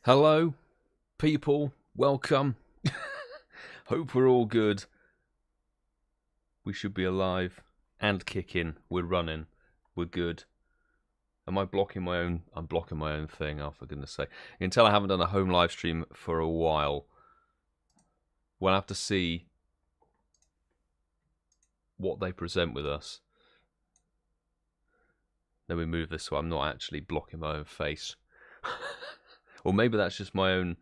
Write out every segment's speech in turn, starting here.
Hello, people. Welcome. Hope we're all good. We should be alive and kicking. We're running. We're good. Am I blocking my own? I'm blocking my own thing. Oh, for goodness sake. You can tell I haven't done a home live stream for a while. We'll have to see what they present with us. Then we move this so I'm not actually blocking my own face. Or maybe that's just my own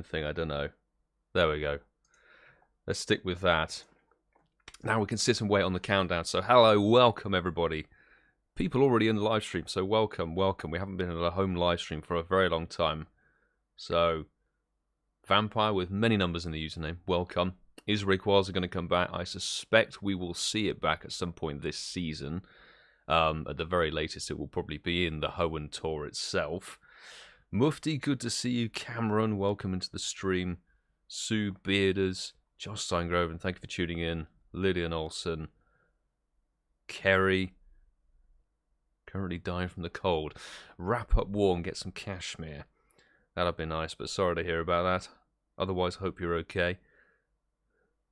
thing, I don't know. There we go. Let's stick with that. Now we can sit and wait on the countdown. So hello, welcome everybody. People already in the live stream, so welcome, welcome. We haven't been in a home live stream for a very long time. So, Vampire with many numbers in the username, welcome. Is Rayquaza going to come back? I suspect we will see it back at some point this season. At the very latest, it will probably be in the Hoenn Tour itself. MUFTi, good to see you. Cameron, welcome into the stream. Sue Bearders, Josh Steingroven, thank you for tuning in. Lydian Olsen, Kerry, currently dying from the cold. Wrap up warm, get some cashmere. That'd be nice, but sorry to hear about that. Otherwise, hope you're okay.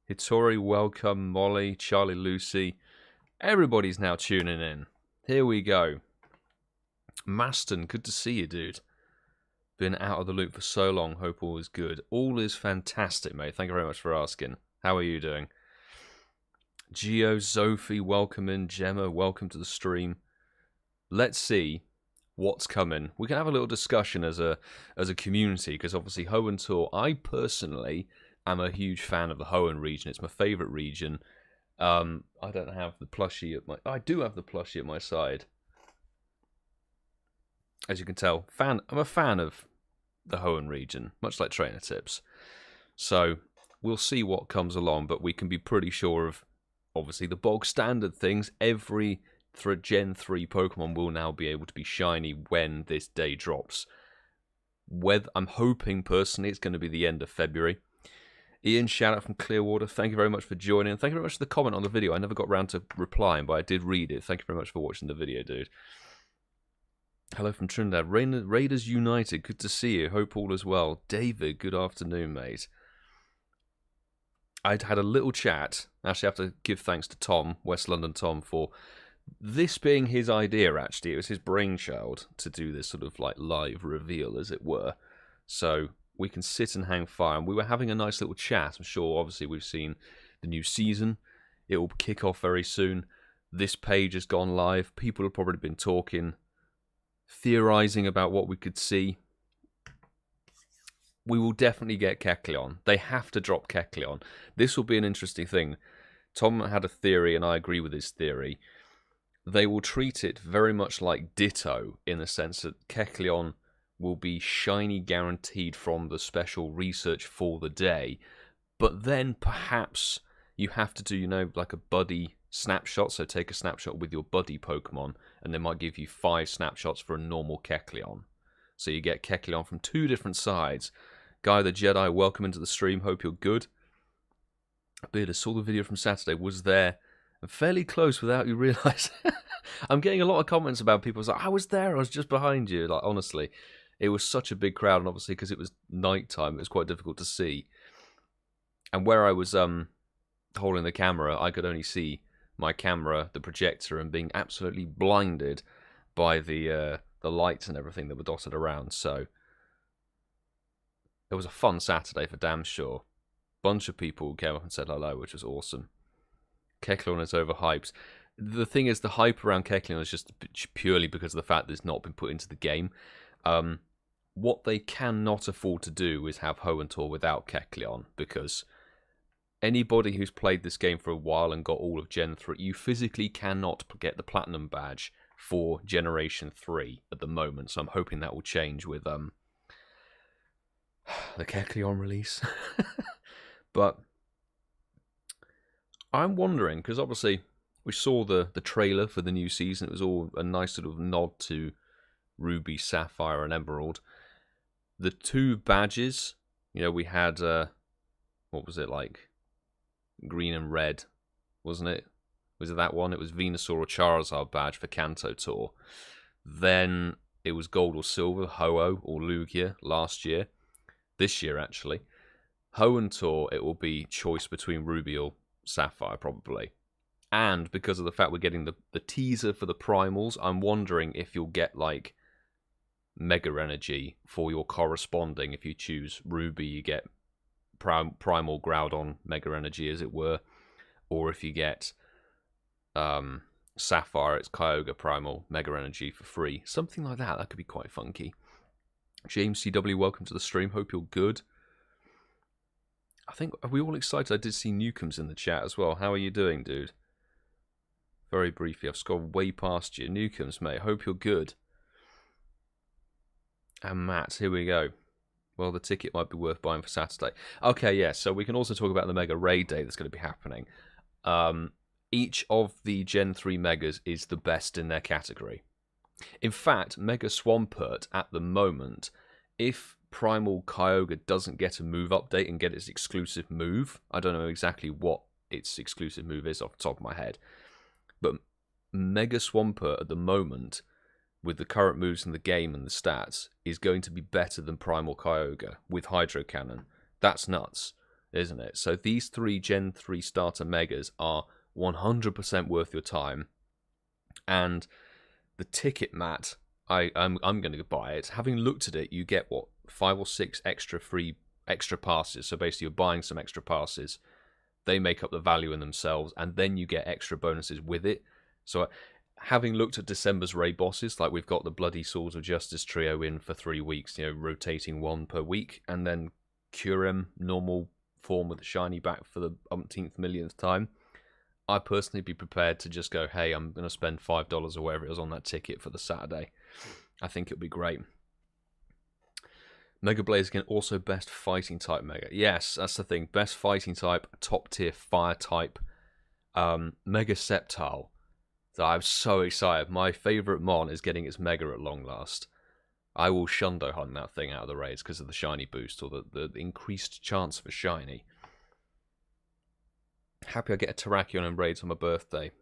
Hitori, welcome. Molly, Charlie, Lucy. Everybody's now tuning in. Here we go. Maston, good to see you, dude. Been out of the loop for so long. Hope all is good. All is fantastic, mate. Thank you very much for asking. How are you doing? Geo, Sophie, welcome in. Gemma, welcome to the stream. Let's see what's coming. We can have a little discussion as a community, because obviously Hoenn Tour, I personally am a huge fan of the Hoenn region. It's my favourite region. I don't have the plushie at my... I do have the plushie at my side. As you can tell, I'm a fan of the Hoenn region, much like Trainer Tips. So, we'll see what comes along, but we can be pretty sure of, obviously, the bog standard things. Every Gen 3 Pokemon will now be able to be shiny when this day drops. I'm hoping, personally, it's going to be the end of February. Ian, shout out from Clearwater. Thank you very much for joining. Thank you very much for the comment on the video. I never got around to replying, but I did read it. Thank you very much for watching the video, dude. Hello from Trinidad. Raiders United, good to see you. Hope all is well. David, good afternoon, mate. I'd had a little chat. Actually, I have to give thanks to Tom, West London Tom, for this being his idea, actually. It was his brainchild to do this sort of like live reveal, as it were. So we can sit and hang fire. And we were having a nice little chat. I'm sure, obviously, we've seen the new season. It will kick off very soon. This page has gone live. People have probably been talking, theorizing about what we could see. We will definitely get Kecleon. They have to drop Kecleon. This will be an interesting thing. Tom had a theory, and I agree with his theory. They will treat it very much like Ditto, in the sense that Kecleon will be shiny guaranteed from the special research for the day. But then perhaps you have to do, you know, like a buddy snapshot. So take a snapshot with your buddy Pokemon, and they might give you 5 snapshots for a normal Kecleon. So you get Kecleon from 2 different sides. Guy the Jedi, welcome into the stream. Hope you're good. Beard, I saw the video from Saturday. Was there and fairly close without you realising. I'm getting a lot of comments about people like, I was there, I was just behind you. Like, honestly, it was such a big crowd, and obviously because it was night time, it was quite difficult to see. And where I was holding the camera, I could only see my camera, the projector, and being absolutely blinded by the lights and everything that were dotted around. So it was a fun Saturday for damn sure. Bunch of people came up and said hello, which was awesome. Kecleon is overhyped. The thing is, the hype around Kecleon is just purely because of the fact that it's not been put into the game. What they cannot afford to do is have Hoenn Tour without Kecleon, because anybody who's played this game for a while and got all of Gen 3, you physically cannot get the Platinum badge for Generation 3 at the moment. So I'm hoping that will change with the Kecleon release. But I'm wondering, because obviously we saw the trailer for the new season. It was all a nice sort of nod to Ruby, Sapphire, and Emerald. The 2 badges, you know, we had, what was it, like green and red, wasn't it? Was it that one? It was Venusaur or Charizard badge for Kanto Tour. Then it was gold or silver, Ho-Oh or Lugia last year. This year, actually. Hoenn Tour, it will be choice between Ruby or Sapphire, probably. And because of the fact we're getting the teaser for the primals, I'm wondering if you'll get, like, Mega Energy for your corresponding. If you choose Ruby, you get Primal Groudon Mega Energy, as it were. Or if you get Sapphire, it's Kyogre Primal Mega Energy for free. Something like that. That could be quite funky. James CW, welcome to the stream. Hope you're good. I think, are we all excited? I did see Newcomb's in the chat as well. How are you doing, dude? Very briefly, I've scrolled way past you. Newcomb's, mate. Hope you're good. And Matt, here we go. Well, the ticket might be worth buying for Saturday. Okay, yeah, so we can also talk about the Mega Raid Day that's going to be happening. Each of the Gen 3 Megas is the best in their category. In fact, Mega Swampert at the moment, if Primal Kyogre doesn't get a move update and get its exclusive move, I don't know exactly what its exclusive move is off the top of my head, but Mega Swampert at the moment, with the current moves in the game and the stats, is going to be better than Primal Kyogre with Hydro Cannon. That's nuts, isn't it? So these three Gen 3 starter Megas are 100% worth your time. And the ticket, Matt, I'm going to buy it. Having looked at it, you get, what, 5 or 6 extra passes. So basically you're buying some extra passes. They make up the value in themselves, and then you get extra bonuses with it. So having looked at December's raid bosses, like we've got the Bloody Swords of Justice trio in for 3 weeks, you know, rotating one per week, and then Curem, normal form with the shiny back for the umpteenth millionth time. I'd personally be prepared to just go, hey, I'm going to spend $5 or whatever it was on that ticket for the Saturday. I think it'll be great. Mega Blaziken, also best fighting type Mega. Yes, that's the thing. Best fighting type, top tier fire type. Mega Sceptile. So I'm so excited. My favourite Mon is getting its Mega at long last. I will Shundo hunt that thing out of the raids because of the shiny boost or the increased chance for shiny. Happy I get a Terrakion in raids on my birthday.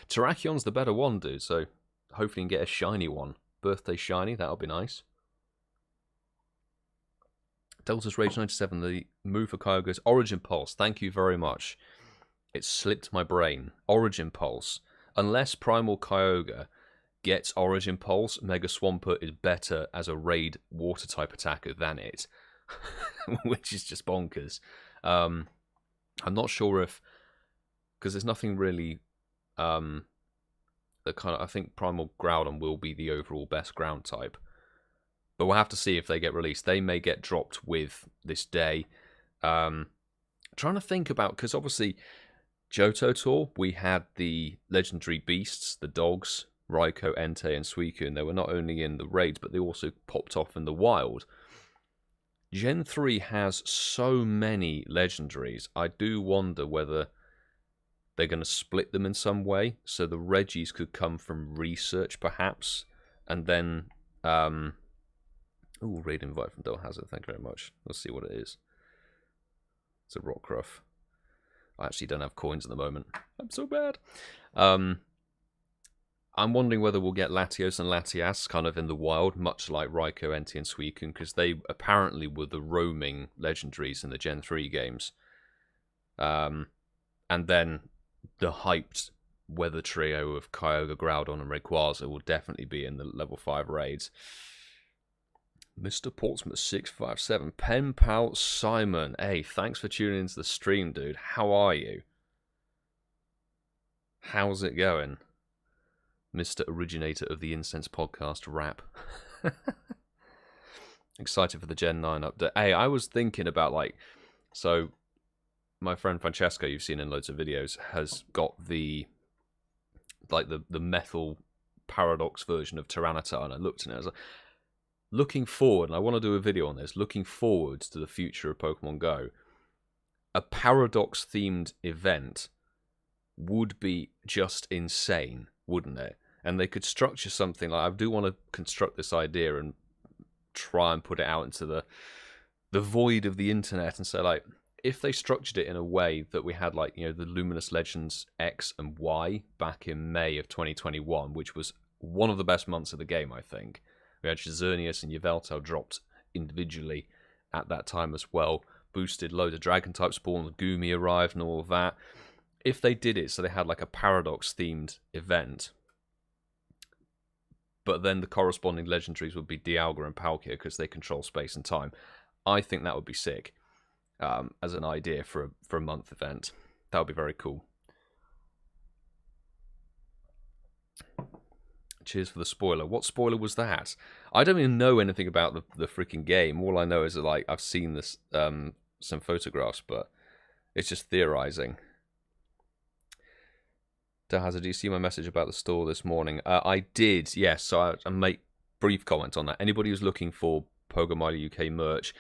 Terrakion's the better one, dude, so hopefully you can get a shiny one. Birthday shiny, that'll be nice. Delta's Rage 97, the move for Kyogre's Origin Pulse. Thank you very much. It slipped my brain. Origin Pulse. Unless Primal Kyogre gets Origin Pulse, Mega Swampert is better as a raid water-type attacker than it. Which is just bonkers. I'm not sure if... because there's nothing really... that kind of, I think Primal Groudon will be the overall best ground type. But we'll have to see if they get released. They may get dropped with this day. Trying to think about... because obviously... Johto Tour, we had the legendary beasts, the dogs, Raikou, Entei, and Suicune. They were not only in the raids, but they also popped off in the wild. Gen 3 has so many legendaries. I do wonder whether they're going to split them in some way. So the Reggies could come from research, perhaps. And then... ooh, raid invite from DellHazard. Thank you very much. Let's see what it is. It's a Rockruff. I actually don't have coins at the moment. I'm so bad. I'm wondering whether we'll get Latios and Latias kind of in the wild, much like Raikou, Entei, and Suicune, because they apparently were the roaming legendaries in the Gen 3 games. And then the hyped weather trio of Kyogre, Groudon, and Rayquaza will definitely be in the level 5 raids. Mr. Portsmouth 657, Pen Pal Simon. Hey, thanks for tuning into the stream, dude. How are you? How's it going? Mr. Originator of the Incense Podcast rap. Excited for the Gen 9 update. Hey, I was thinking about, like, so my friend Francesco, you've seen in loads of videos, has got the, like, the metal paradox version of Tyranitar, and I looked at it, I was like, looking forward, and I want to do a video on this, looking forward to the future of Pokemon Go, a Paradox-themed event would be just insane, wouldn't it? And they could structure something like, I do want to construct this idea and try and put it out into the void of the internet and say, like, if they structured it in a way that we had, like, you know, the Luminous Legends X and Y back in May of 2021, which was one of the best months of the game, I think. We had Shazernius and Yveltal dropped individually at that time as well. Boosted loads of dragon type spawn, the Goomy arrived and all of that. If they did it so they had like a paradox themed event, but then the corresponding legendaries would be Dialga and Palkia because they control space and time, I think that would be sick as an idea for a month event. That would be very cool. Cheers for the spoiler. What spoiler was that? I don't even know anything about the freaking game. All I know is that, like, I've seen this some photographs, but it's just theorizing. DellHazard, do you see my message about the store this morning? I did, yes. So I make brief comment on that. Anybody who's looking for PoGoMiloUK merch,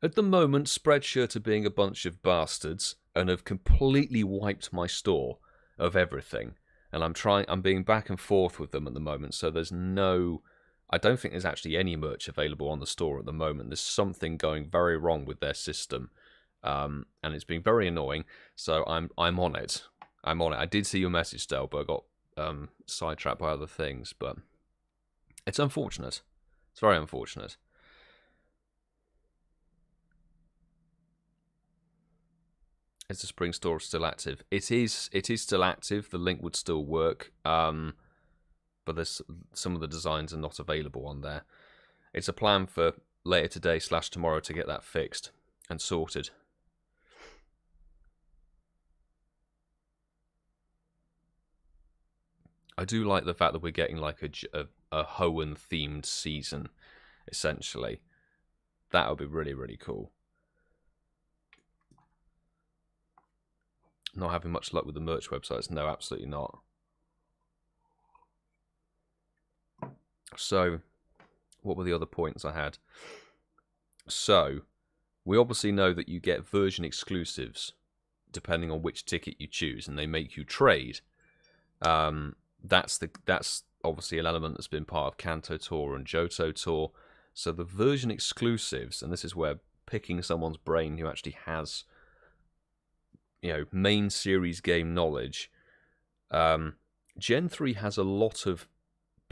at the moment, Spreadshirt are being a bunch of bastards and have completely wiped my store of everything. And I'm being back and forth with them at the moment, so there's no... I don't think there's actually any merch available on the store at the moment. There's something going very wrong with their system, and it's been very annoying, so I'm on it. I'm on it. I did see your message, Del, but I got sidetracked by other things, but it's unfortunate. It's very unfortunate. Is the spring store still active? It is still active. The link would still work, but there's some of the designs are not available on there. It's a plan for later today / tomorrow to get that fixed and sorted. I do like the fact that we're getting like a Hoenn themed season, essentially. That would be really, really cool. Not having much luck with the merch websites. No, absolutely not. So, what were the other points I had? So, we obviously know that you get version exclusives depending on which ticket you choose, and they make you trade. That's obviously an element that's been part of Kanto Tour and Johto Tour. So the version exclusives, and this is where picking someone's brain who actually has, you know, main series game knowledge. Gen 3 has a lot of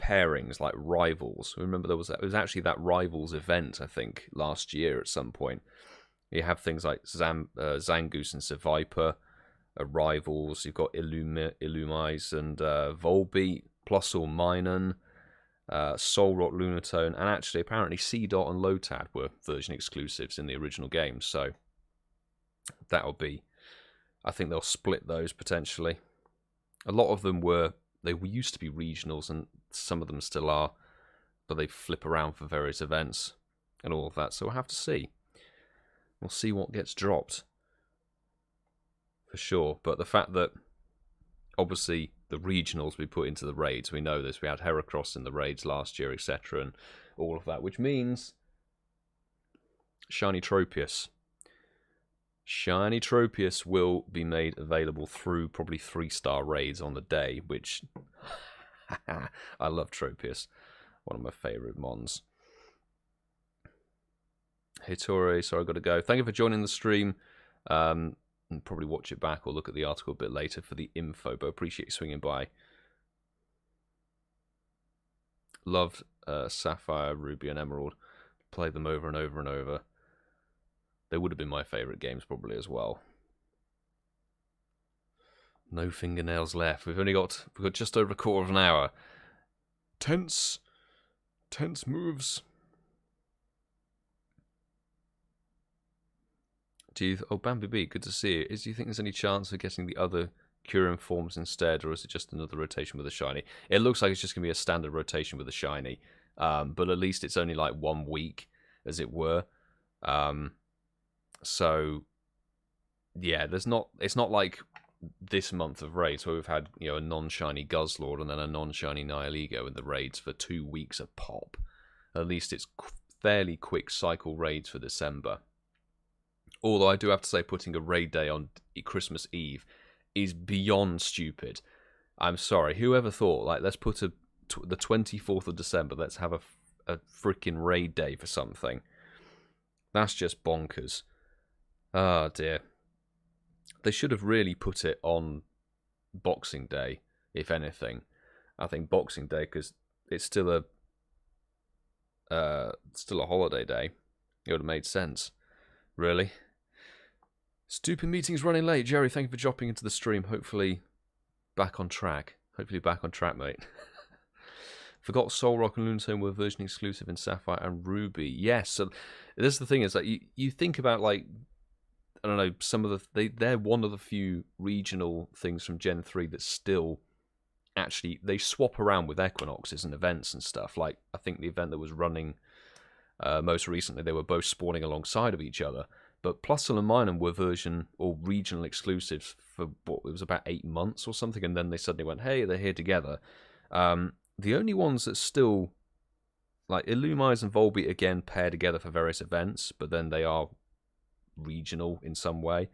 pairings like rivals. Remember it was actually that rivals event, I think, last year at some point. You have things like Zangoose and Seviper, rivals. You've got Illumise and Volbeat, plus or Minun, Solrock, Lunatone, and actually apparently C-Dot and Lotad were version exclusives in the original game. So that'll be, I think they'll split those potentially. A lot of them used to be regionals, and some of them still are, but they flip around for various events and all of that. So we'll have to see. We'll see what gets dropped for sure. But the fact that obviously the regionals we put into the raids, we know this. We had Heracross in the raids last year, etc., and all of that, which means Shiny Tropius. Shiny Tropius will be made available through probably 3-star raids on the day, which I love Tropius. One of my favourite mons. Hitori, sorry, I've got to go. Thank you for joining the stream. And probably watch it back or look at the article a bit later for the info, but appreciate you swinging by. Loved Sapphire, Ruby, and Emerald. Played them over and over and over. They would have been my favourite games probably as well. No fingernails left. We've got just over a quarter of an hour. Tense moves. Oh, Bambi B, good to see you. Do you think there's any chance of getting the other Kyurem forms instead, or is it just another rotation with a shiny? It looks like it's just going to be a standard rotation with a shiny, but at least it's only like 1 week, as it were. So, yeah, it's not like this month of raids where we've had, you know, a non-shiny Guzzlord and then a non-shiny Nihilego in the raids for 2 weeks a pop. At least it's fairly quick cycle raids for December. Although I do have to say, putting a raid day on Christmas Eve is beyond stupid. I'm sorry, whoever thought, like, let's put the 24th of December, let's have a freaking raid day for something. That's just bonkers. Ah, dear. They should have really put it on Boxing Day, if anything. I think Boxing Day, because it's still still a holiday day, it would have made sense. Really? Stupid meeting's running late. Jerry, thank you for dropping into the stream. Hopefully back on track. Hopefully back on track, mate. Forgot Soul Rock and Loonstone were version exclusive in Sapphire and Ruby. Yes, so this is the thing, is that you think about, like, I don't know, some of they're one of the few regional things from Gen 3 that still actually, they swap around with equinoxes and events and stuff. Like, I think the event that was running most recently, they were both spawning alongside of each other. But Plusle and Minor were version or regional exclusives for what, it was about 8 months or something, and then they suddenly went, hey, they're here together. The only ones that still, like, Illumise and Volbeat again pair together for various events, but then they are regional in some way.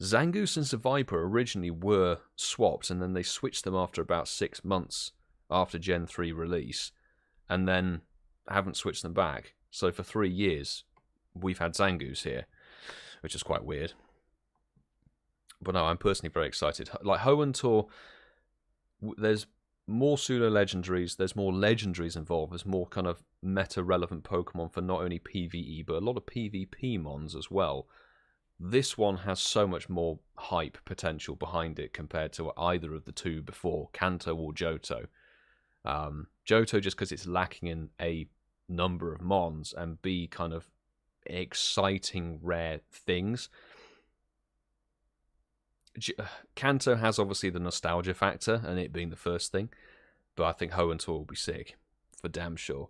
Zangoose and Survivor originally were swapped, and then they switched them after about 6 months after Gen 3 release, and then haven't switched them back. So for 3 years, we've had Zangoose here, which is quite weird. But no, I'm personally very excited. Like, Hoenn Tour, there's more pseudo legendaries, there's more legendaries involved, there's more kind of meta relevant Pokemon for not only PvE but a lot of PvP mons as well. This one has so much more hype potential behind it compared to either of the two before, Kanto or Johto. Johto just because it's lacking in A, number of mons, and B, kind of exciting rare things. Kanto has obviously the nostalgia factor and it being the first thing, but I think Hoenn Tour will be sick for damn sure.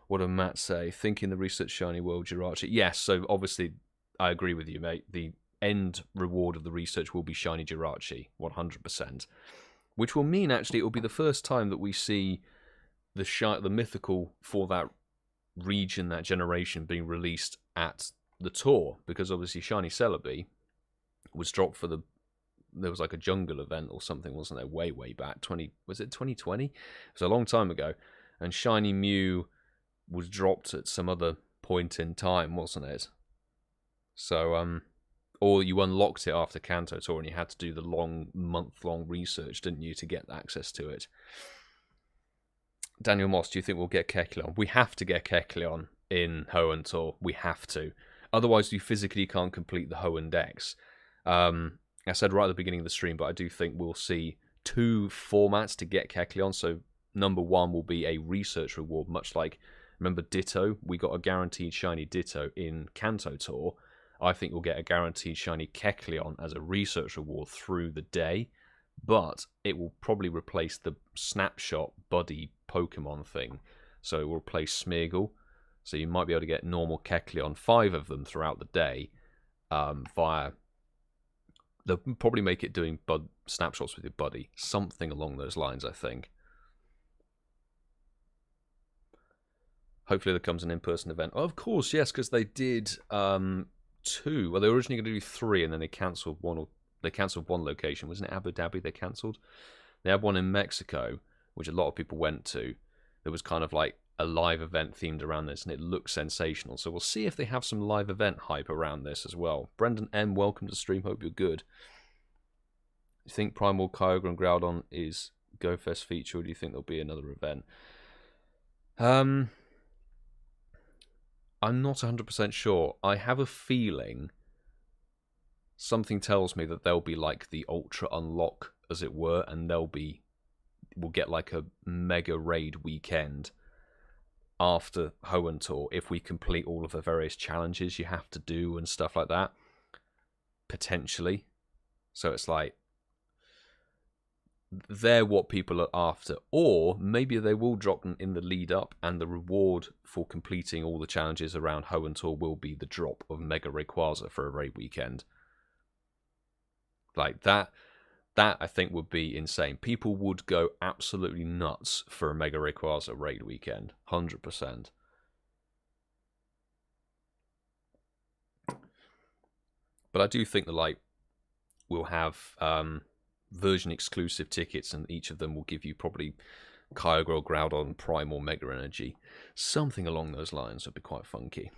What did Matt say? Thinking the research shiny world Jirachi. Yes, so obviously I agree with you, mate. The end reward of the research will be shiny Jirachi, 100%, which will mean actually it will be the first time that we see the mythical for that region, that generation, being released at the tour, because obviously shiny Celebi was dropped for there was like a jungle event or something, wasn't there, way back, was it 2020? It was a long time ago, and shiny Mew was dropped at some other point in time, wasn't it? So or you unlocked it after Kanto Tour and you had to do the month-long research, didn't you, to get access to it. Daniel Moss, do you think we'll get Kecleon? We have to get Kecleon in Hoenn Tour. We have to. Otherwise, you physically can't complete the Hoenn Dex. I said right at the beginning of the stream, but I do think we'll see 2 formats to get Kecleon. So number 1 will be a research reward, much like, remember Ditto? We got a guaranteed shiny Ditto in Kanto Tour. I think we'll get a guaranteed shiny Kecleon as a research reward through the day, but it will probably replace the snapshot buddy Pokemon thing. So it will replace Smeargle. So you might be able to get normal Kecleon, 5 of them throughout the day, via... They'll probably make it doing snapshots with your buddy. Something along those lines, I think. Hopefully there comes an in-person event. Oh, of course, yes, because they did 2. Well, they were originally going to do 3, and then they cancelled one. They cancelled one location. Wasn't it Abu Dhabi they cancelled? They had one in Mexico, which a lot of people went to. There was kind of like a live event themed around this, and it looked sensational. So we'll see if they have some live event hype around this as well. Brendan M, welcome to the stream. Hope you're good. Do you think Primal, Kyogre, and Groudon is GoFest feature, or do you think there'll be another event? I'm not 100% sure. I have a feeling something tells me that there'll be like the Ultra Unlock, as it were, and we'll get like a mega raid weekend after Hoenn Tour if we complete all of the various challenges you have to do and stuff like that. Potentially. So it's like, they're what people are after. Or maybe they will drop them in the lead up, and the reward for completing all the challenges around Hoenn Tour will be the drop of Mega Rayquaza for a raid weekend. Like that I think would be insane. People would go absolutely nuts for a Mega Rayquaza raid weekend. 100%. But I do think that, like, we'll have version exclusive tickets, and each of them will give you probably Kyogre, Groudon, Prime, or Mega Energy. Something along those lines would be quite funky.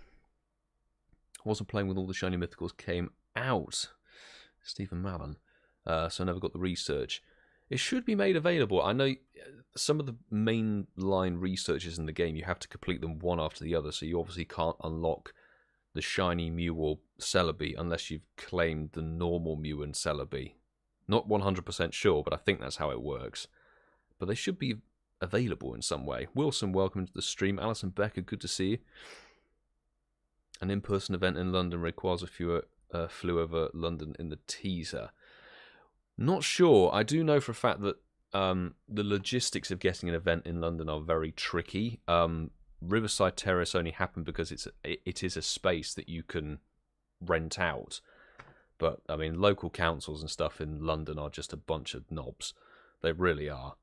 I wasn't playing when all the shiny mythicals came out. Stephen Mallon. So I never got the research. It should be made available. I know some of the mainline researches in the game, you have to complete them one after the other, so you obviously can't unlock the shiny Mew or Celebi unless you've claimed the normal Mew and Celebi. Not 100% sure, but I think that's how it works. But they should be available in some way. Wilson, welcome to the stream. Alison Becker, good to see you. An in-person event in London requires flew over London in the teaser. Not sure. I do know for a fact that the logistics of getting an event in London are very tricky. Riverside Terrace only happened because it is a space that you can rent out. But, I mean, local councils and stuff in London are just a bunch of knobs. They really are.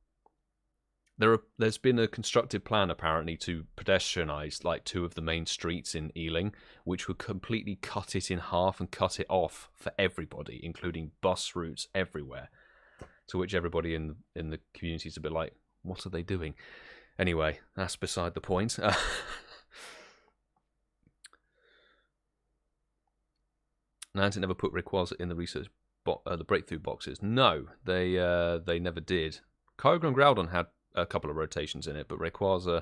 There's been a constructed plan, apparently, to pedestrianise, like, 2 of the main streets in Ealing, which would completely cut it in half and cut it off for everybody, including bus routes everywhere. To which everybody in the community is a bit like, what are they doing? Anyway, that's beside the point. Niantic never put Rayquaza in the research the breakthrough boxes. No, they never did. Kyogre and Groudon had a couple of rotations in it, but Rayquaza,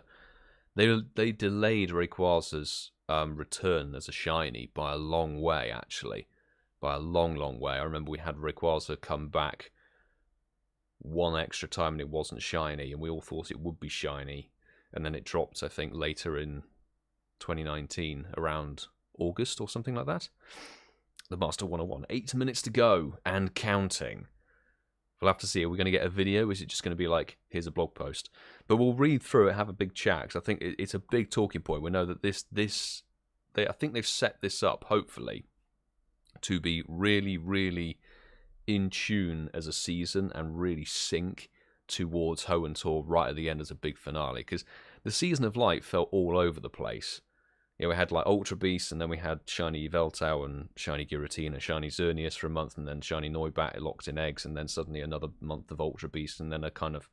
they delayed Rayquaza's return as a shiny by a long way, actually. By a long, long way. I remember we had Rayquaza come back one extra time and it wasn't shiny, and we all thought it would be shiny. And then it dropped, I think, later in 2019, around August or something like that. The Master 101. 8 minutes to go and counting. We'll have to see. Are we going to get a video? Is it just going to be like, here's a blog post? But we'll read through it, have a big chat, because I think it's a big talking point. We know that I think they've set this up, hopefully, to be really, really in tune as a season and really sync towards Hoenn Tour right at the end as a big finale. Because the Season of Light felt all over the place. You know, we had like Ultra Beast, and then we had Shiny Yveltal and Shiny Giratina, Shiny Xerneas for a month, and then Shiny Noibat locked in eggs, and then suddenly another month of Ultra Beast, and then a kind of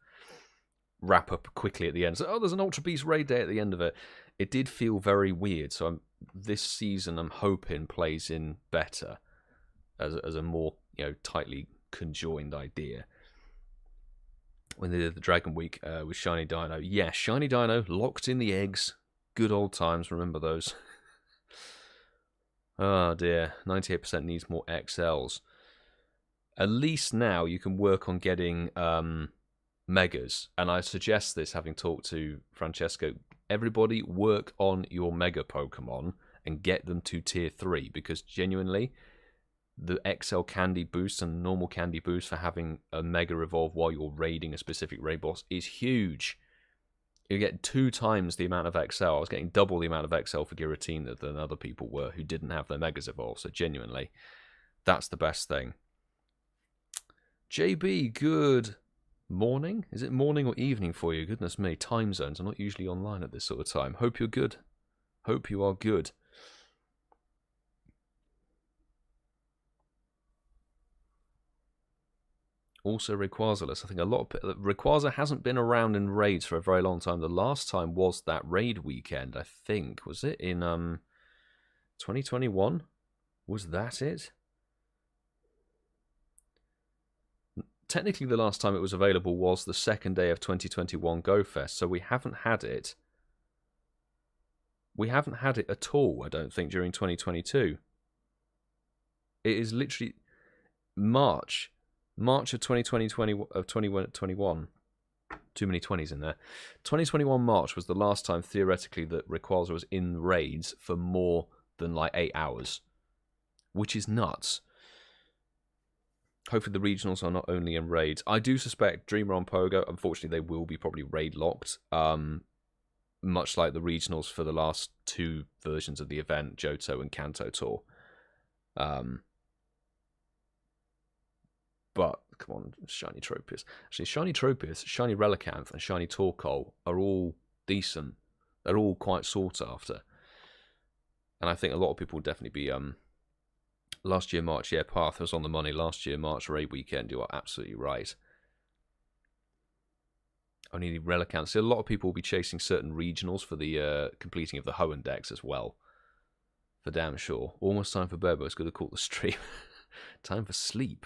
wrap up quickly at the end. So, oh, there's an Ultra Beast raid day at the end of it. It did feel very weird. So this season, I'm hoping plays in better as a more, you know, tightly conjoined idea. When they did the Dragon Week with Shiny Dino, yeah, Shiny Dino locked in the eggs. Good old times, remember those. Oh dear, 98% needs more XLs. At least now you can work on getting Megas. And I suggest this, having talked to Francesco, everybody work on your Mega Pokemon and get them to Tier 3. Because genuinely, the XL Candy boost and normal Candy boost for having a Mega Evolve while you're raiding a specific raid boss is huge. You get 2 times the amount of XL. I was getting double the amount of XL for Giratina than other people were who didn't have their Megas evolve. So genuinely, that's the best thing. JB, good morning? Is it morning or evening for you? Goodness me, time zones. I'm not usually online at this sort of time. Hope you're good. Hope you are good. Also Rayquaza-less. I think a lot of Rayquaza hasn't been around in raids for a very long time. The last time was that raid weekend, I think. Was it in 2021? Was that it? Technically, the last time it was available was the second day of 2021 Go Fest, so we haven't had it. We haven't had it at all, I don't think, during 2022. It is literally March of 2021. Too many 20s in there. 2021 March was the last time, theoretically, that Rayquaza was in raids for more than like 8 hours. Which is nuts. Hopefully the regionals are not only in raids. I do suspect Dreamer on Pogo, unfortunately, they will be probably raid locked. Much like the regionals for the last 2 versions of the event, Johto and Kanto Tour. But, come on, Shiny Tropius. Actually, Shiny Tropius, Shiny Relicanth, and Shiny Torkoal are all decent. They're all quite sought after. And I think a lot of people will definitely be... last year, March, yeah, Path was on the money. Last year, March raid weekend, you are absolutely right. Only Relicanth. So a lot of people will be chasing certain regionals for the completing of the Hoenn decks as well. For damn sure. Almost time for Bobo. It's good to call the stream. Time for sleep.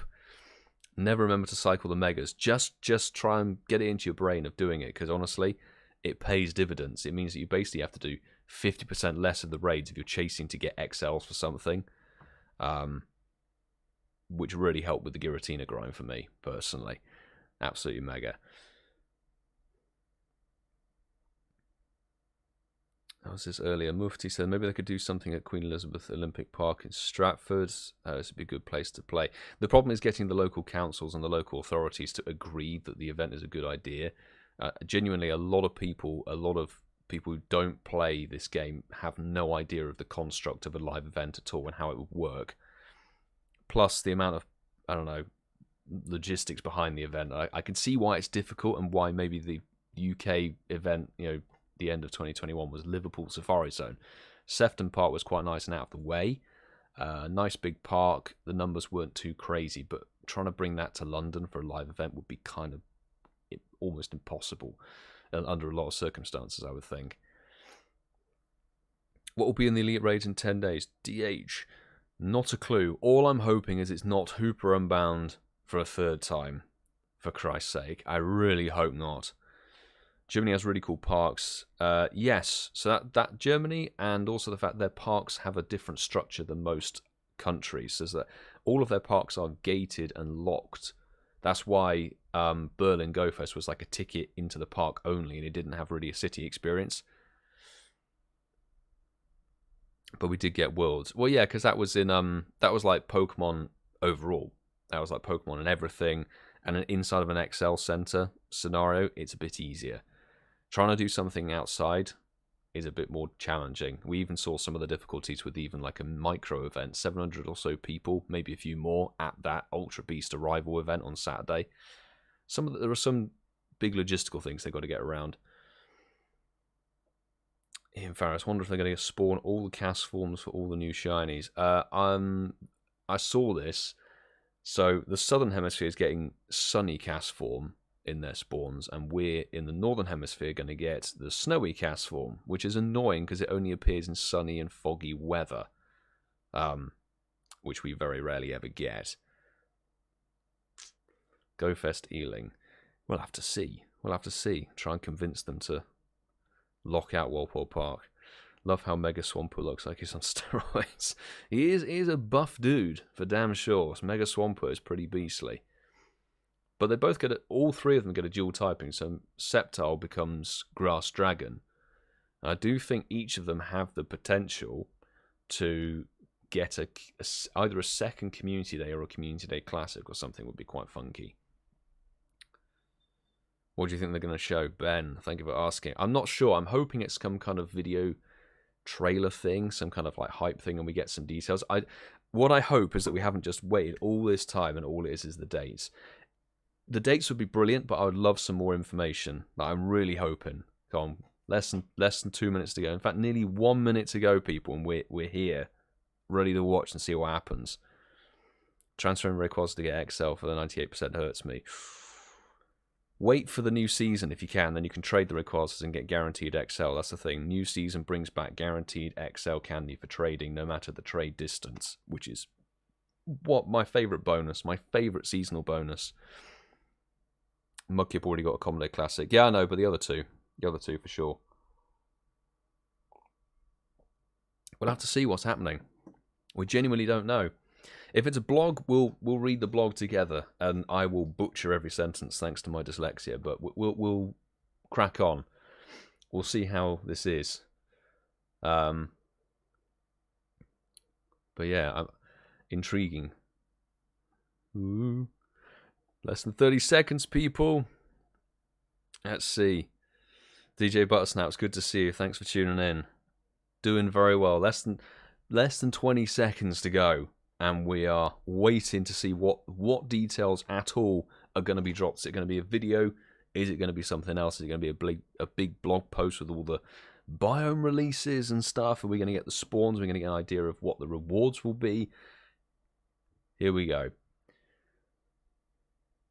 Never remember to cycle the megas. Just try and get it into your brain of doing it, because honestly, it pays dividends. It means that you basically have to do 50% less of the raids if you're chasing to get XLs for something, which really helped with the Giratina grind for me, personally. Absolutely mega. I was this earlier. MUFTi said maybe they could do something at Queen Elizabeth Olympic Park in Stratford. This would be a good place to play. The problem is getting the local councils and the local authorities to agree that the event is a good idea. Genuinely, a lot of people who don't play this game have no idea of the construct of a live event at all and how it would work. Plus, the amount of, I don't know, logistics behind the event. I can see why it's difficult and why maybe the UK event, you know, the end of 2021 was Liverpool Safari Zone. Sefton Park was quite nice and out of the way. Nice big park. The numbers weren't too crazy, but trying to bring that to London for a live event would be kind of almost impossible under a lot of circumstances, I would think. What will be in the Elite Raids in 10 days? DH. Not a clue. All I'm hoping is it's not Hooper Unbound for a third time. For Christ's sake. I really hope not. Germany has really cool parks. Yes, so that Germany, and also the fact their parks have a different structure than most countries. So that all of their parks are gated and locked. That's why Berlin Go Fest was like a ticket into the park only, and it didn't have really a city experience. But we did get Worlds. Well, yeah, because that was in that was like Pokemon overall. That was like Pokemon and everything. And inside of an XL Center scenario, it's a bit easier. Trying to do something outside is a bit more challenging. We even saw some of the difficulties with even like a micro event, 700 or so people, maybe a few more at that Ultra Beast Arrival event on Saturday. There are some big logistical things they've got to get around. Ian Farris, wonder if they're going to spawn all the cast forms for all the new shinies. I saw this. So the Southern Hemisphere is getting Sunny cast form in their spawns, and we're in the Northern Hemisphere going to get the Snowy cast form, which is annoying because it only appears in sunny and foggy weather, which we very rarely ever get. GoFest Ealing. We'll have to see. We'll have to see. Try and convince them to lock out Walpole Park. Love how Mega Swampert looks like he's on steroids. He is a buff dude, for damn sure. So Mega Swampert is pretty beastly. But they both all three of them get a dual typing, so Sceptile becomes Grass Dragon. And I do think each of them have the potential to get either a second Community Day or a Community Day Classic or something would be quite funky. What do you think they're going to show? Ben, thank you for asking. I'm not sure. I'm hoping it's some kind of video trailer thing, some kind of like hype thing, and we get some details. What I hope is that we haven't just waited all this time and all it is the dates. The dates would be brilliant, but I would love some more information. I'm really hoping. Come on, less than 2 minutes to go. In fact, nearly 1 minute to go, people, and we're here, ready to watch and see what happens. Transferring Rayquaza to get XL for the 98% hurts me. Wait for the new season if you can, then you can trade the Rayquazas and get guaranteed XL. That's the thing. New season brings back guaranteed XL candy for trading, no matter the trade distance, which is what my favourite bonus, my favourite seasonal bonus. Mudkip already got a Common Day Classic. Yeah, I know, but the other two for sure. We'll have to see what's happening. We genuinely don't know. If it's a blog, we'll read the blog together, and I will butcher every sentence thanks to my dyslexia. But we'll crack on. We'll see how this is. But yeah, intriguing. Ooh. Less than 30 seconds, people. Let's see. DJ Buttersnap, it's good to see you. Thanks for tuning in. Doing very well. Less than 20 seconds to go, and we are waiting to see what details at all are going to be dropped. Is it going to be a video? Is it going to be something else? Is it going to be a big blog post with all the biome releases and stuff? Are we going to get the spawns? Are we going to get an idea of what the rewards will be? Here we go.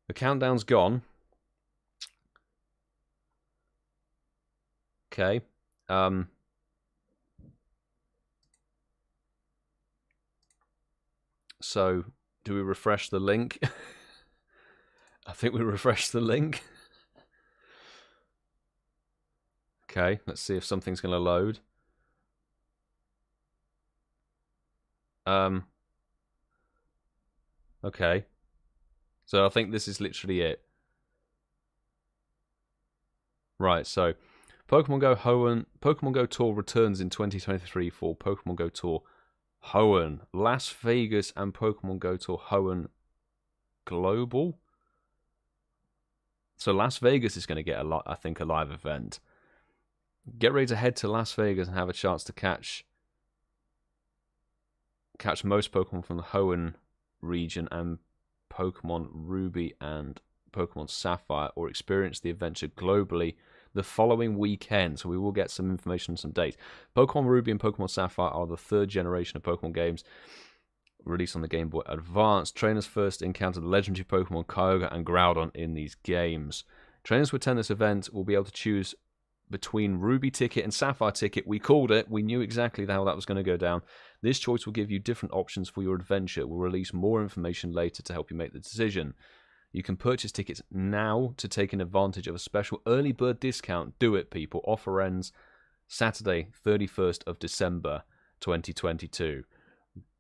The countdown's gone. Okay. So, do we refresh the link? I think we refresh the link. Okay, let's see if something's going to load. Okay. So I think this is literally it. Right, so Pokemon Go Hoenn, Pokemon Go Tour returns in 2023 for Pokemon Go Tour Hoenn, Las Vegas, and Pokemon Go Tour Hoenn Global. So Las Vegas is going to get I think a live event. Get ready to head to Las Vegas and have a chance to catch most Pokemon from the Hoenn region and Pokemon Ruby and Pokemon Sapphire, or experience the adventure globally the following weekend. So we will get some information on some dates. Pokemon Ruby and Pokemon Sapphire are the third generation of Pokemon games released on the Game Boy Advance. Trainers first encountered the legendary Pokemon Kyogre and Groudon in these games. Trainers who attend this event will be able to choose between Ruby Ticket and Sapphire Ticket. We called it. We knew exactly how that was going to go down. This choice will give you different options for your adventure. We'll release more information later to help you make the decision. You can purchase tickets now to take advantage of a special early bird discount. Do it, people. Offer ends Saturday, 31st of December, 2022.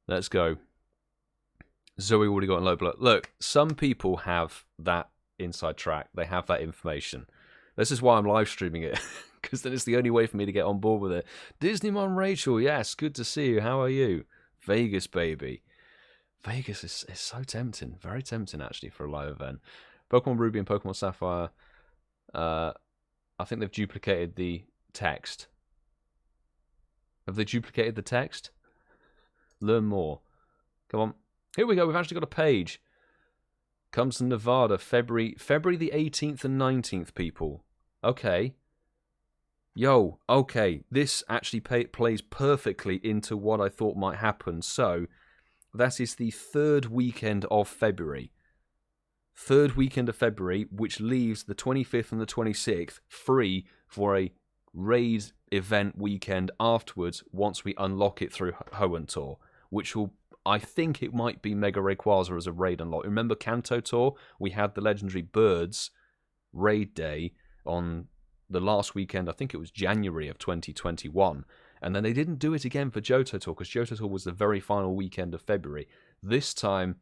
Let's go. Zoe already got a low blow. Look, some people have that inside track. They have that information. This is why I'm live streaming it, because then it's the only way for me to get on board with it. Disney Mom Rachel, yes, good to see you. How are you? Vegas, baby. Vegas is so tempting. Very tempting, actually, for a live event. Pokemon Ruby and Pokemon Sapphire, I think they've duplicated the text. Have they duplicated the text? Learn more. Come on. Here we go. We've actually got a page. Comes to Nevada, February the 18th and 19th, people. Okay. Yo, okay. This actually plays perfectly into what I thought might happen. So, that is the third weekend of February. Third weekend of February, which leaves the 25th and the 26th free for a raid event weekend afterwards once we unlock it through Hoenn Tour, which will, I think it might be Mega Rayquaza as a raid unlock. Remember Kanto Tour? We had the legendary Birds raid day on the last weekend, I think it was January of 2021. And then they didn't do it again for Johto Tour, because Johto Tour was the very final weekend of February. This time,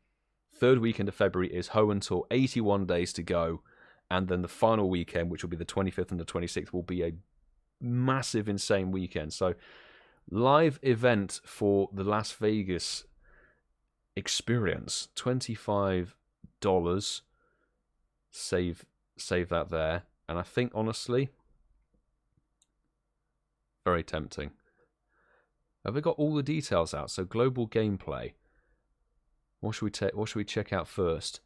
third weekend of February is Hoenn Tour, 81 days to go. And then the final weekend, which will be the 25th and the 26th, will be a massive, insane weekend. So, live event for the Las Vegas experience, $25. Save that there. And I think, honestly, very tempting. Have we got all the details out? So global gameplay. What should we check out first?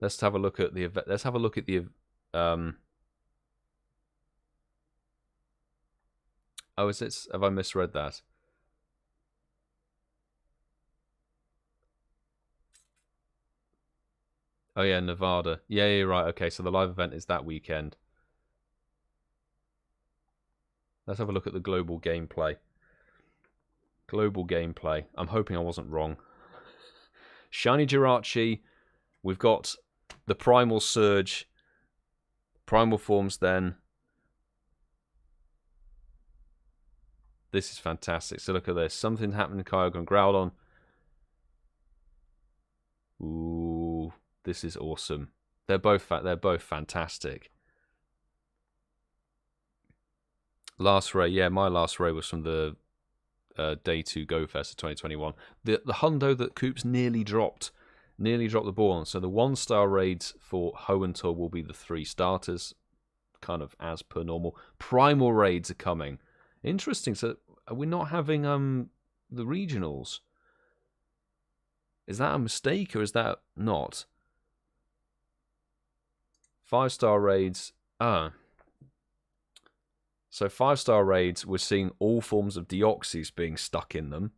Let's have a look at the event. Let's have a look at the Oh, is it? Have I misread that? Oh yeah, Nevada. Yeah, you're right. Okay, so the live event is that weekend. Let's have a look at the global gameplay. Global gameplay. I'm hoping I wasn't wrong. Shiny Jirachi. We've got the Primal Surge. Primal forms then. This is fantastic. So look at this. Something happened to Kyogre and Groudon. Ooh, this is awesome. They're both fantastic. Last ray, yeah, my last ray was from the Day 2 Go Fest of 2021. The hundo that Coops nearly dropped the ball on. So the 1-star raids for Hoenn Tour will be the 3 starters, kind of as per normal. Primal raids are coming. Interesting. So are we not having the regionals? Is that a mistake or is that not? 5-star raids. So 5-star raids, we're seeing all forms of Deoxys being stuck in them.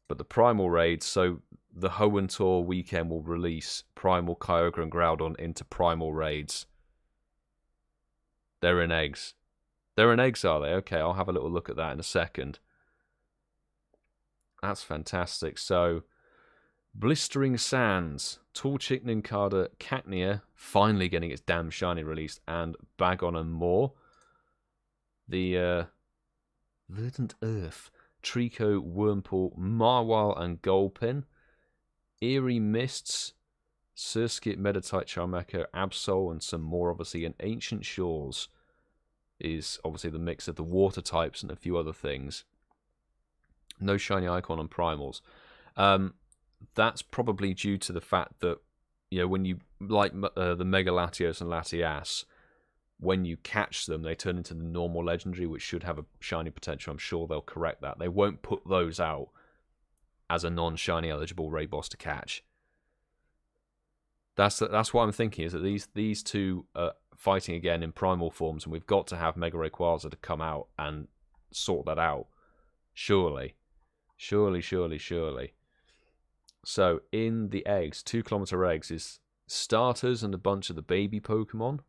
But the Primal raids, so the Hoenn Tour weekend will release Primal, Kyogre and Groudon into Primal raids. They're in eggs. They're in eggs, are they? Okay, I'll have a little look at that in a second. That's fantastic. So Blistering Sands, Tall Chicken Carder, Cacnea, finally getting its damn shiny released, and Bagon and more. The Verdant Earth, Trico, Wormpool, Marwile, and Golpin. Eerie Mists, Surskit, Meditite, Charmecha, Absol, and some more, obviously. And Ancient Shores is obviously the mix of the water types and a few other things. No shiny icon on primals. That's probably due to the fact that, you know, when you, like the Mega Latios and Latias, when you catch them, they turn into the normal legendary, which should have a shiny potential. I'm sure they'll correct that. They won't put those out as a non-shiny eligible raid boss to catch. That's what I'm thinking, is that these two are fighting again in primal forms, and we've got to have Mega Rayquaza to come out and sort that out. Surely. Surely, surely, surely. So, in the eggs, 2 kilometer eggs is starters and a bunch of the baby Pokemon.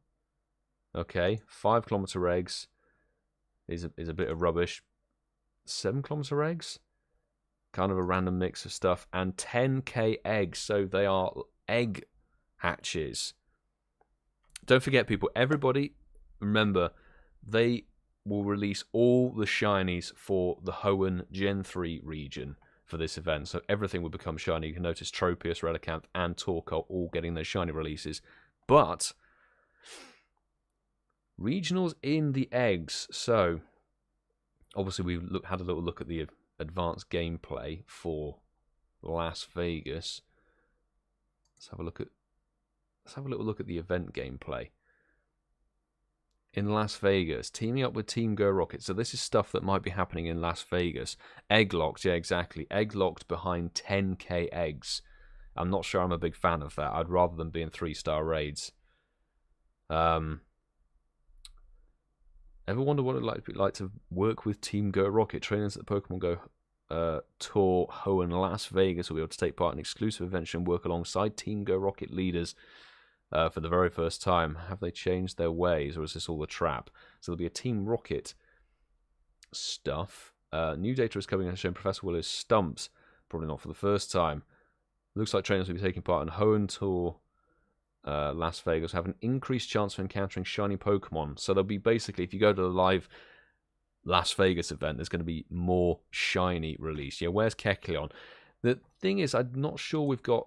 Okay, 5 kilometer eggs is a bit of rubbish. 7 kilometer eggs? Kind of a random mix of stuff. And 10k eggs, so they are egg hatches. Don't forget, people, everybody, remember, they will release all the shinies for the Hoenn Gen 3 region for this event, so everything will become shiny. You can notice Tropius, Relicanth, and Torkoal all getting their shiny releases. But regionals in the eggs. So obviously we had a little look at the advanced gameplay for Las Vegas. Let's have a little look at the event gameplay. In Las Vegas, teaming up with Team Go Rocket. So this is stuff that might be happening in Las Vegas. Egg locked, yeah, exactly. Egg locked behind 10k eggs. I'm not sure I'm a big fan of that. I'd rather them be in 3-star raids. Ever wonder what it'd be like to work with Team Go Rocket? Trainers at the Pokemon Go Tour Hoenn Las Vegas will be able to take part in exclusive events and work alongside Team Go Rocket leaders for the very first time. Have they changed their ways, or is this all a trap? So there'll be a Team Rocket stuff. New data is coming in showing Professor Willis stumps, probably not for the first time. Looks like trainers will be taking part in Hoenn Tour Las Vegas have an increased chance of encountering shiny Pokemon. So there'll be basically, if you go to the live Las Vegas event, there's going to be more shiny release. Yeah, where's Kecleon? The thing is, I'm not sure we've got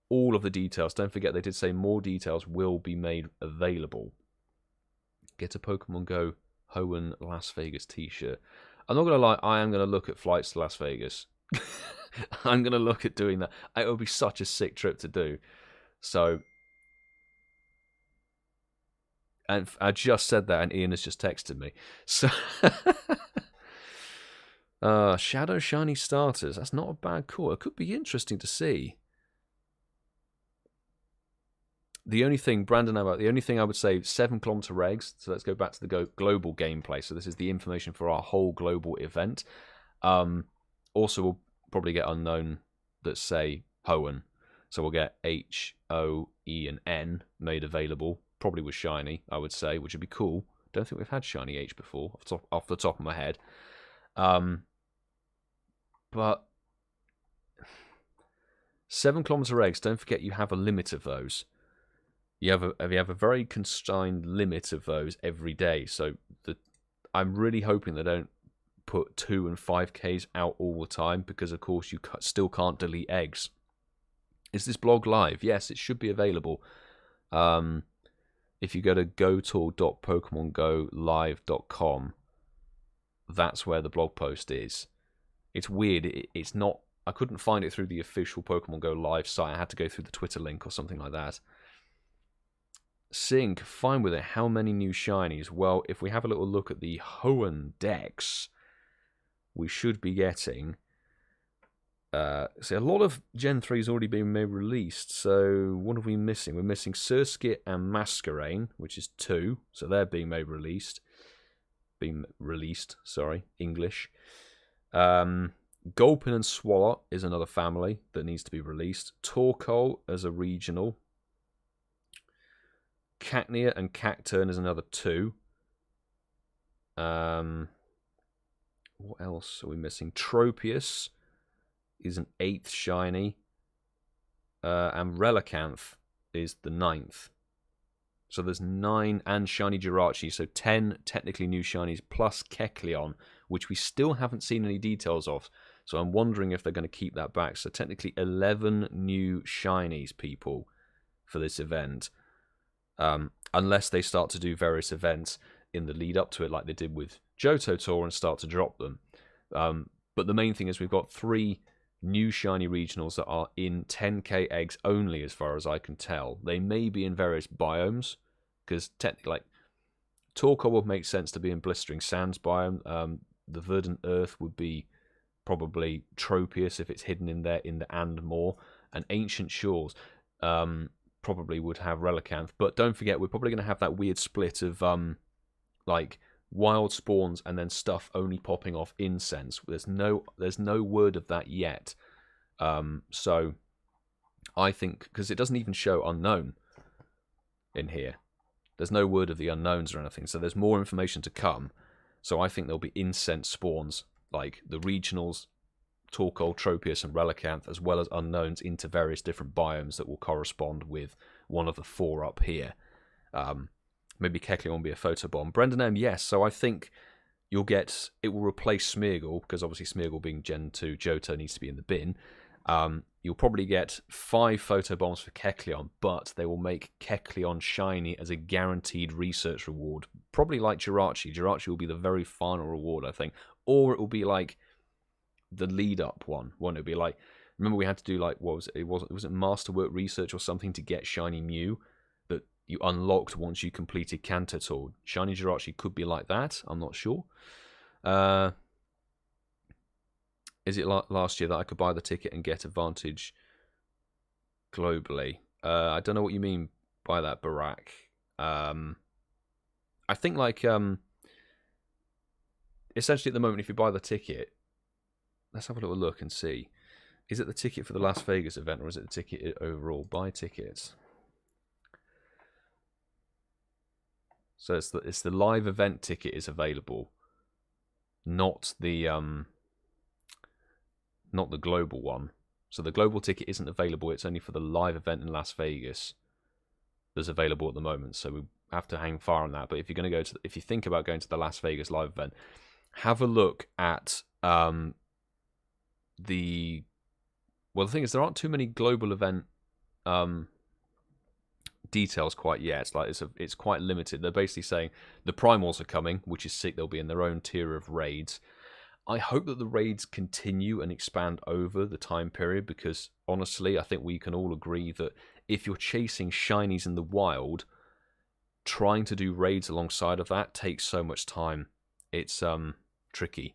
all of the details. Don't forget, they did say more details will be made available. Get a Pokemon Go Hoenn Las Vegas t-shirt. I'm not going to lie, I am going to look at flights to Las Vegas. I'm going to look at doing that. It would be such a sick trip to do. So, and I just said that, and Ian has just texted me. So, Shadow Shiny starters. That's not a bad call. It could be interesting to see. The only thing, Brandon, the only thing I would say, 7 kilometer eggs. So let's go back to the global gameplay. So this is the information for our whole global event. Also, we'll probably get unknown that say Hoenn. So we'll get H, O, E, and N made available. Probably with shiny, I would say, which would be cool. Don't think we've had shiny H before, off the top of my head. But 7 kilometer eggs, don't forget you have a limit of those. You have a very constrained limit of those every day. So I'm really hoping they don't put 2 and 5Ks out all the time, because of course you still can't delete eggs. Is this blog live? Yes, it should be available. If you go to gotour.pokemongolive.com, that's where the blog post is. It's weird. It's not. I couldn't find it through the official Pokemon Go Live site. I had to go through the Twitter link or something like that. Sync, fine with it. How many new shinies? Well, if we have a little look at the Hoenn Dex, we should be getting... see, a lot of Gen 3 has already been released, so what are we missing? We're missing Surskit and Masquerain, which is 2, so they're being released, sorry, English. Gulpin and Swalot is another family that needs to be released. Torkoal as a regional. Cacnea and Cacturn is another 2. What else are we missing? Tropius is an 8th shiny. and Relicanth is the 9th. So there's 9 and Shiny Jirachi, so 10 technically new shinies plus Kecleon, which we still haven't seen any details of. So I'm wondering if they're going to keep that back. So technically 11 new shinies, people, for this event. Unless they start to do various events in the lead up to it like they did with Johto Tour and start to drop them. But the main thing is we've got 3 new shiny regionals that are in 10k eggs only as far as I can tell. They may be in various biomes, because technically, like, Torkoal would make sense to be in Blistering Sands biome. The Verdant Earth would be probably Tropius if it's hidden in there in the and more. And Ancient Shores probably would have Relicanth. But don't forget, we're probably going to have that weird split of like wild spawns and then stuff only popping off incense. There's no word of that yet. So I think, because it doesn't even show unknown in here. There's no word of the unknowns or anything, so there's more information to come. So I think there'll be incense spawns, like the regionals, Torkoal, Tropius, and Relicanth, as well as unknowns into various different biomes that will correspond with one of the 4 up here. Maybe Kecleon will be a photobomb. Brendan M, yes, so I think you'll get, it will replace Smeargle, because obviously Smeargle being Gen 2, Johto needs to be in the bin. You'll probably get 5 photobombs for Kecleon, but they will make Kecleon shiny as a guaranteed research reward. Probably like Jirachi. Jirachi will be the very final reward, I think. Or it will be like the lead-up one. Won't it be like, remember we had to do like, what was it? Was it Masterwork Research or something to get Shiny Mew that you unlocked once you completed Kanto Tour? Shiny Jirachi could be like that. I'm not sure. Is it last year that I could buy the ticket and get advantage globally? I don't know what you mean by that, Barack. I think, like, essentially at the moment, if you buy the ticket, let's have a little look and see. Is it the ticket for the Las Vegas event, or is it the ticket overall? Buy tickets. So it's the live event ticket is available, not the global one. So the global ticket isn't available. It's only for the live event in Las Vegas that's available at the moment. So we have to hang fire on that. But if you're going to go to, if you think about going to the Las Vegas live event, have a look at the thing is there aren't too many global event details quite yet. It's quite limited. They're basically saying the primals are coming, which is sick. They'll be in their own tier of raids. I hope that the raids continue and expand over the time period, because honestly, I think we can all agree that if you're chasing shinies in the wild, trying to do raids alongside of that takes so much time. It's tricky.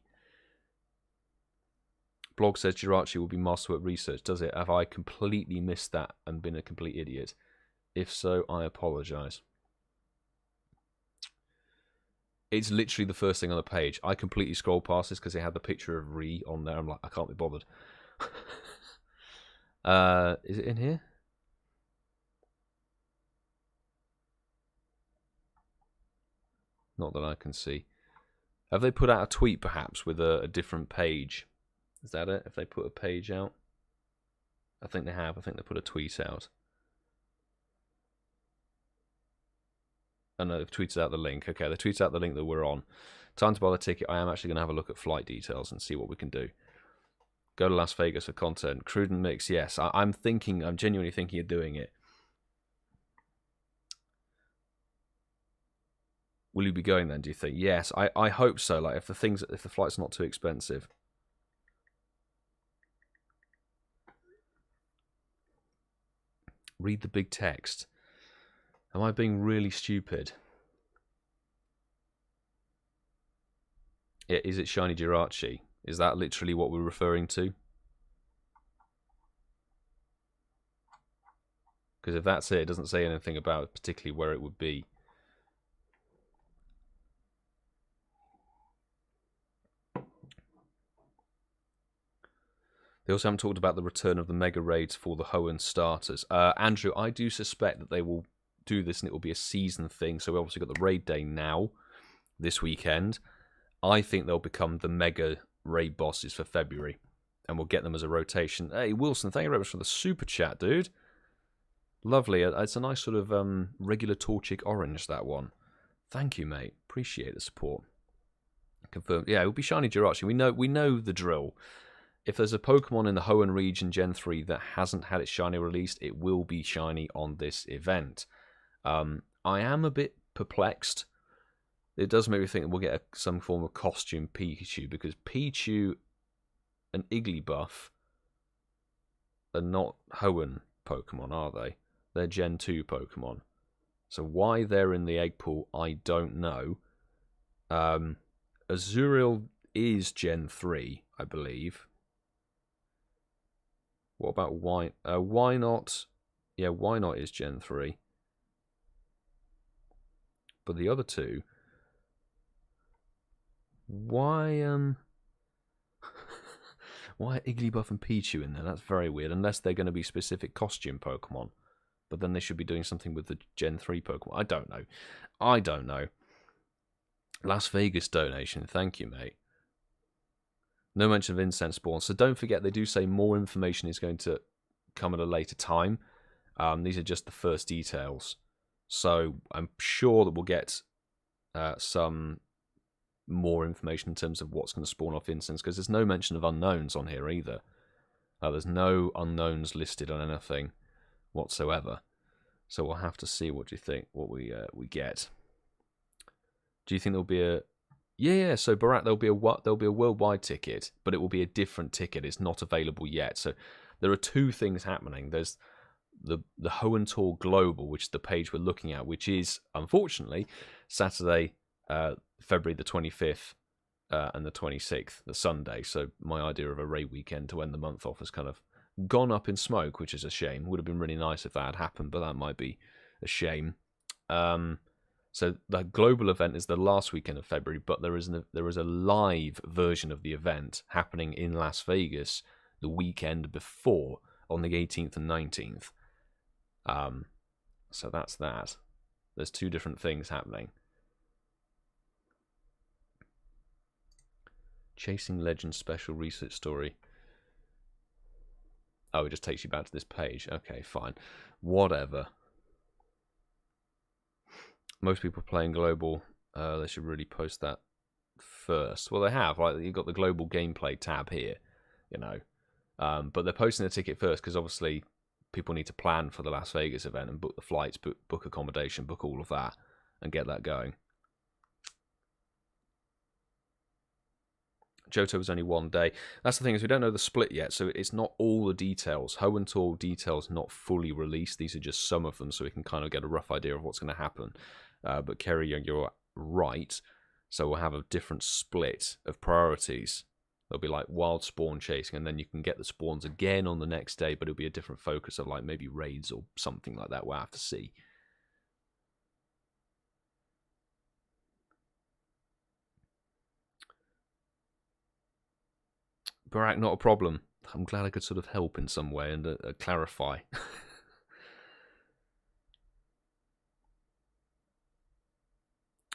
Blog says Jirachi will be Masterwork Research. Does it? Have I completely missed that and been a complete idiot? If so, I apologise. It's literally the first thing on the page. I completely scrolled past this because it had the picture of Ree on there. I'm like, I can't be bothered. Is it in here? Not that I can see. Have they put out a tweet perhaps with a different page? Is that it? If they put a page out? I think they have. I think they put a tweet out. Oh no, they've tweeted out the link. Okay, they tweeted out the link that we're on. Time to buy the ticket. I am actually going to have a look at flight details and see what we can do. Go to Las Vegas for content. Crude and Mix, yes. I'm genuinely thinking of doing it. Will you be going then, do you think? Yes, I hope so. Like if the flight's not too expensive. Read the big text. Am I being really stupid? Is it Shiny Jirachi? Is that literally what we're referring to? Because if that's it doesn't say anything about particularly where it would be. They also haven't talked about the return of the mega raids for the Hoenn starters. Andrew, I do suspect that they will do this and it will be a season thing. So we obviously got the raid day now, this weekend. I think they'll become the mega raid bosses for February, and we'll get them as a rotation. Hey Wilson, thank you very much for the super chat, dude. Lovely. It's a nice sort of regular Torchic orange, that one. Thank you, mate. Appreciate the support. Confirmed. Yeah, it will be shiny Jirachi. We know the drill. If there's a Pokemon in the Hoenn region Gen 3 that hasn't had its shiny released, it will be shiny on this event. I am a bit perplexed. It does make me think that we'll get some form of costume Pikachu, because Pichu and Igglybuff are not Hoenn Pokemon, are they? They're Gen 2 Pokemon. So why they're in the egg pool, I don't know. Azurill is Gen 3, I believe. What about why? Why not? Yeah, why not is Gen 3. But the other two, why why are Igglybuff and Pichu in there? That's very weird. Unless they're going to be specific costume Pokemon, but then they should be doing something with the Gen 3 Pokemon. I don't know. I don't know. Las Vegas donation. Thank you, mate. No mention of incense spawns. So don't forget, they do say more information is going to come at a later time. These are just the first details. So I'm sure that we'll get some more information in terms of what's going to spawn off incense, because there's no mention of unknowns on here either. There's no unknowns listed on anything whatsoever. So we'll have to see what you think, what we get. Do you think there'll be a... Yeah, so Barat, there'll be a worldwide ticket, but it will be a different ticket. It's not available yet. So there are two things happening. There's the Hoenn Tour Global, which is the page we're looking at, which is, unfortunately, Saturday, February the 25th and the 26th, the Sunday. So my idea of a raid weekend to end the month off has kind of gone up in smoke, which is a shame. Would have been really nice if that had happened, but that might be a shame. So the global event is the last weekend of February, but there is a live version of the event happening in Las Vegas the weekend before, on the 18th and 19th. So that's that. There's two different things happening. Chasing Legends special research story. Oh, it just takes you back to this page. Okay, fine. Whatever. Most people playing global, they should really post that first. Well, they have. Like, you've got the global gameplay tab here, you know. But they're posting the ticket first because obviously people need to plan for the Las Vegas event and book the flights, book accommodation, book all of that, and get that going. Johto was only 1 day. That's the thing, is we don't know the split yet, so it's not all the details. Hoenn Tour details not fully released. These are just some of them, so we can kind of get a rough idea of what's going to happen. But Kerry, you're right. So we'll have a different split of priorities. There'll be like wild spawn chasing, and then you can get the spawns again on the next day, but it'll be a different focus of like maybe raids or something like that. We'll have to see. Barack, not a problem. I'm glad I could sort of help in some way and clarify.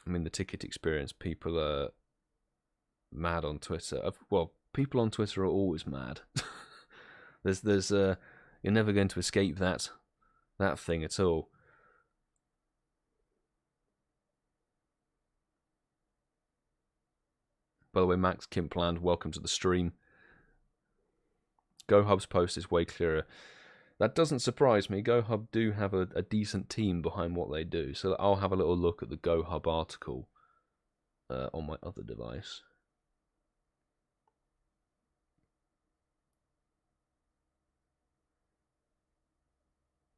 I mean, the ticket experience, people are mad on Twitter. Well, people on Twitter are always mad. There's you're never going to escape that thing at all. By the way, Max Kimpland, welcome to the stream. GoHub's post is way clearer. That doesn't surprise me. GoHub do have a decent team behind what they do. So I'll have a little look at the GoHub article on my other device.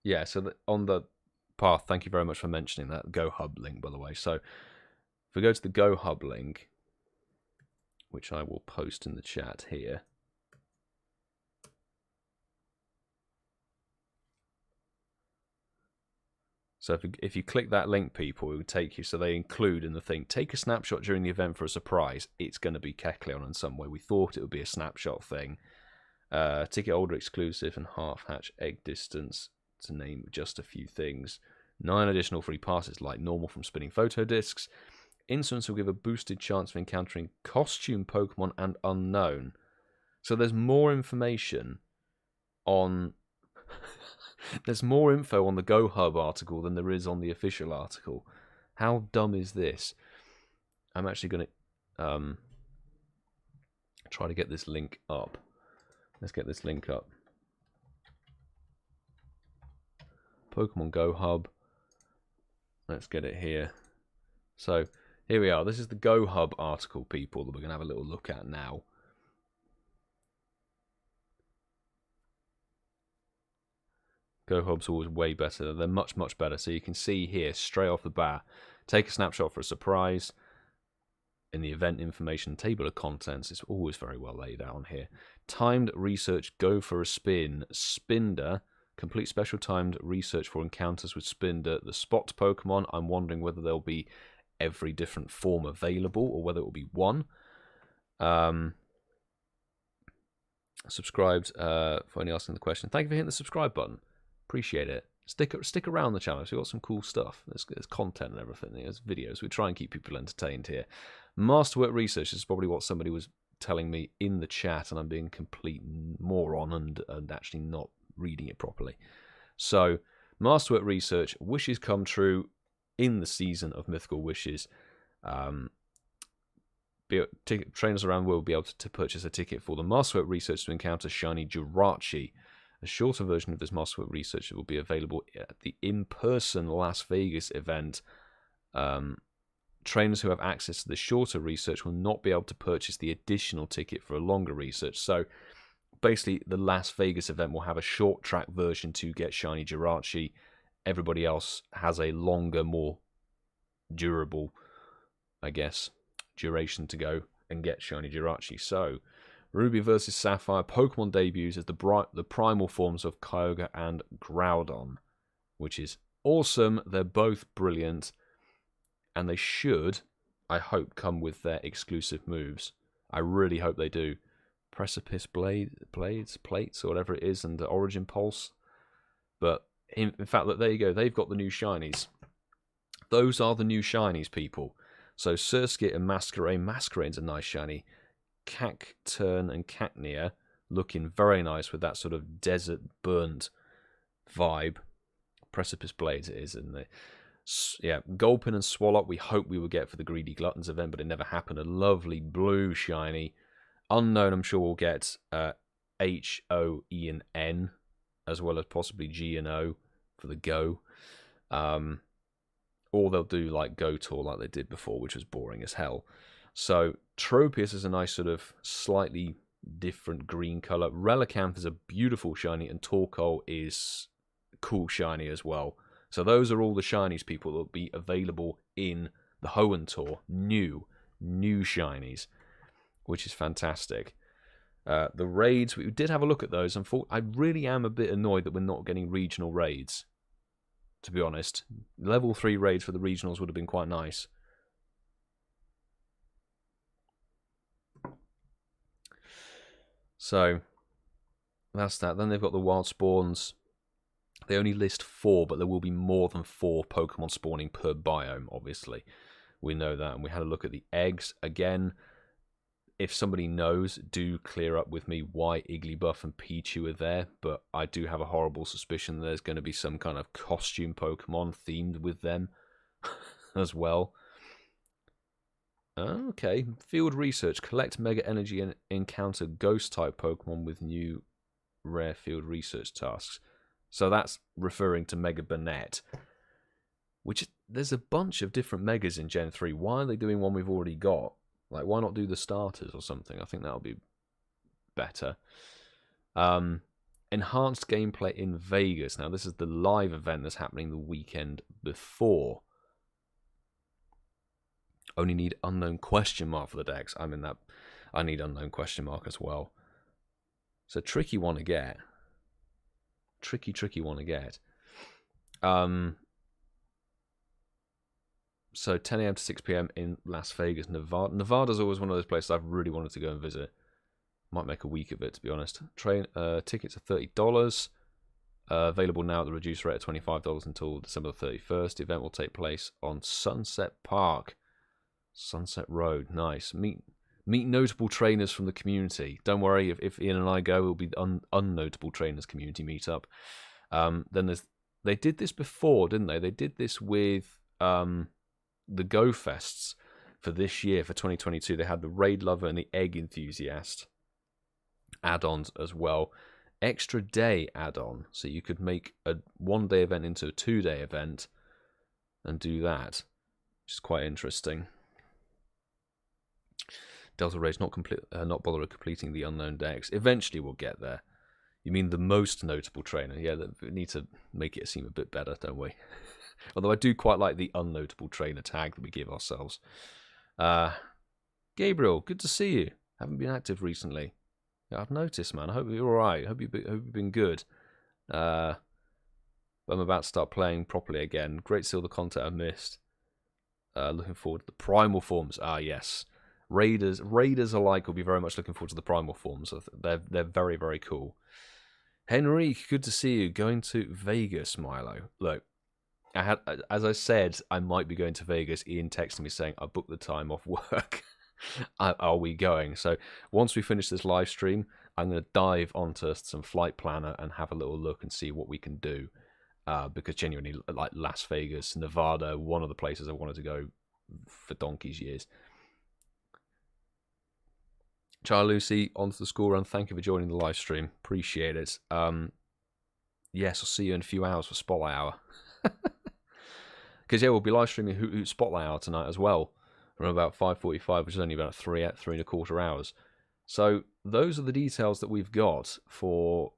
Yeah, so on the path, thank you very much for mentioning that GoHub link, by the way. So if we go to the GoHub link, which I will post in the chat here. So if you click that link, people, it will take you, so they include in the thing, take a snapshot during the event for a surprise. It's going to be Kecleon in some way. We thought it would be a snapshot thing. Ticket holder exclusive and half-hatch egg distance, to name just a few things. 9 additional free passes like normal from spinning photo discs. Instance will give a boosted chance of encountering costume Pokemon and unknown. So there's more information on... There's more info on the Go Hub article than there is on the official article. How dumb is this? I'm actually going to try to get this link up. Let's get this link up. Pokemon Go Hub. Let's get it here. So here we are. This is the Go Hub article, people, that we're going to have a little look at now. Go Hub's always way better. They're much, much better. So you can see here, straight off the bat, take a snapshot for a surprise. In the event information table of contents, it's always very well laid out on here. Timed research, go for a spin. Spinder, complete special timed research for encounters with Spinder. The spot Pokemon, I'm wondering whether there'll be every different form available or whether it will be one. Subscribed for only asking the question. Thank you for hitting the subscribe button. Appreciate it. Stick around the channel. We've got some cool stuff. There's content and everything. There's videos. We try and keep people entertained here. Masterwork research is probably what somebody was telling me in the chat, and I'm being a complete moron and actually not reading it properly. So, Masterwork research, wishes come true in the season of Mythical Wishes. Trainers around will be able to purchase a ticket for the Masterwork research to encounter Shiny Jirachi. A shorter version of this Masterwork research will be available at the in-person Las Vegas event. Trainers who have access to the shorter research will not be able to purchase the additional ticket for a longer research. So basically, the Las Vegas event will have a short track version to get Shiny Jirachi. Everybody else has a longer, more durable, I guess, duration to go and get Shiny Jirachi. So, Ruby versus Sapphire Pokemon debuts as the primal forms of Kyogre and Groudon, which is awesome. They're both brilliant, and they should, I hope, come with their exclusive moves. I really hope they do. Precipice plates, or whatever it is, and the Origin Pulse. But in fact, there you go. They've got the new shinies. Those are the new shinies, people. So Surskit and Masquerain. Masquerain's a nice shiny. Cacturne and Cacnea looking very nice with that sort of desert burnt vibe. Precipice Blades it is, isn't it? Yeah, Gulpin and Swallow we hope we would get for the Greedy Gluttons event, but it never happened. A lovely blue shiny. Unknown, I'm sure we'll get H, O, E, and N, as well as possibly G and O for the Go. Or they'll do like Go Tour like they did before, which was boring as hell. So Tropius is a nice sort of slightly different green colour. Relicanth is a beautiful shiny, and Torkoal is cool shiny as well. So those are all the shinies, people, that will be available in the Hoenn Tour. New shinies, which is fantastic. The raids, we did have a look at those. I really am a bit annoyed that we're not getting regional raids, to be honest. Level 3 raids for the regionals would have been quite nice. So, that's that. Then they've got the wild spawns. They only list 4, but there will be more than 4 Pokemon spawning per biome, obviously. We know that, and we had a look at the eggs. Again, if somebody knows, do clear up with me why Igglybuff and Pichu are there, but I do have a horrible suspicion that there's going to be some kind of costume Pokemon themed with them as well. Okay, field research. Collect Mega Energy and encounter Ghost-type Pokemon with new rare field research tasks. So that's referring to Mega Banette, which there's a bunch of different Megas in Gen 3. Why are they doing one we've already got? Like, why not do the starters or something? I think that'll be better. Enhanced gameplay in Vegas. Now, this is the live event that's happening the weekend before. Only need unknown question mark for the decks. I mean, that I need unknown question mark as well. It's a tricky one to get. Tricky one to get. So 10 AM to 6 PM in Las Vegas, Nevada. Nevada's always one of those places I've really wanted to go and visit. Might make a week of it, to be honest. Tickets are $30. Available now at the reduced rate of $25 until December 31st. The event will take place on Sunset Park. Sunset Road. Nice. Meet notable trainers from the community. Don't worry, if Ian and I go, it will be the unnotable trainers community meetup. Then they did this before, didn't they? They did this with the Go Fests for this year, for 2022. They had the Raid Lover and the Egg Enthusiast add-ons as well. Extra day add-on, so you could make a 1-day event into a 2-day event and do that, which is quite interesting. Delta Rage not bother completing the unknown decks. Eventually we'll get there. You mean the most notable trainer? Yeah, we need to make it seem a bit better, don't we? Although I do quite like the unnotable trainer tag that we give ourselves. Gabriel, good to see you. Haven't been active recently. Yeah, I've noticed, man. I hope you're alright. I hope you've been good. I'm about to start playing properly again. Great to see all the content I've missed. Looking forward to the primal forms. Ah, yes. Raiders alike will be very much looking forward to the primal forms. They're very, very cool. Henrique, good to see you. Going to Vegas, Milo. Look, as I said, I might be going to Vegas. Ian texted me saying I booked the time off work. Are we going? So once we finish this live stream, I'm going to dive onto some Flight Planner and have a little look and see what we can do. Because genuinely, like Las Vegas, Nevada, one of the places I wanted to go for donkey's years. Child Lucy, onto the school run. Thank you for joining the live stream. Appreciate it. Yes, I'll see you in a few hours for Spotlight Hour. Because yeah, we'll be live streaming Hoot Spotlight Hour tonight as well, from about 5:45, which is only about 3.25 hours. So those are the details that we've got for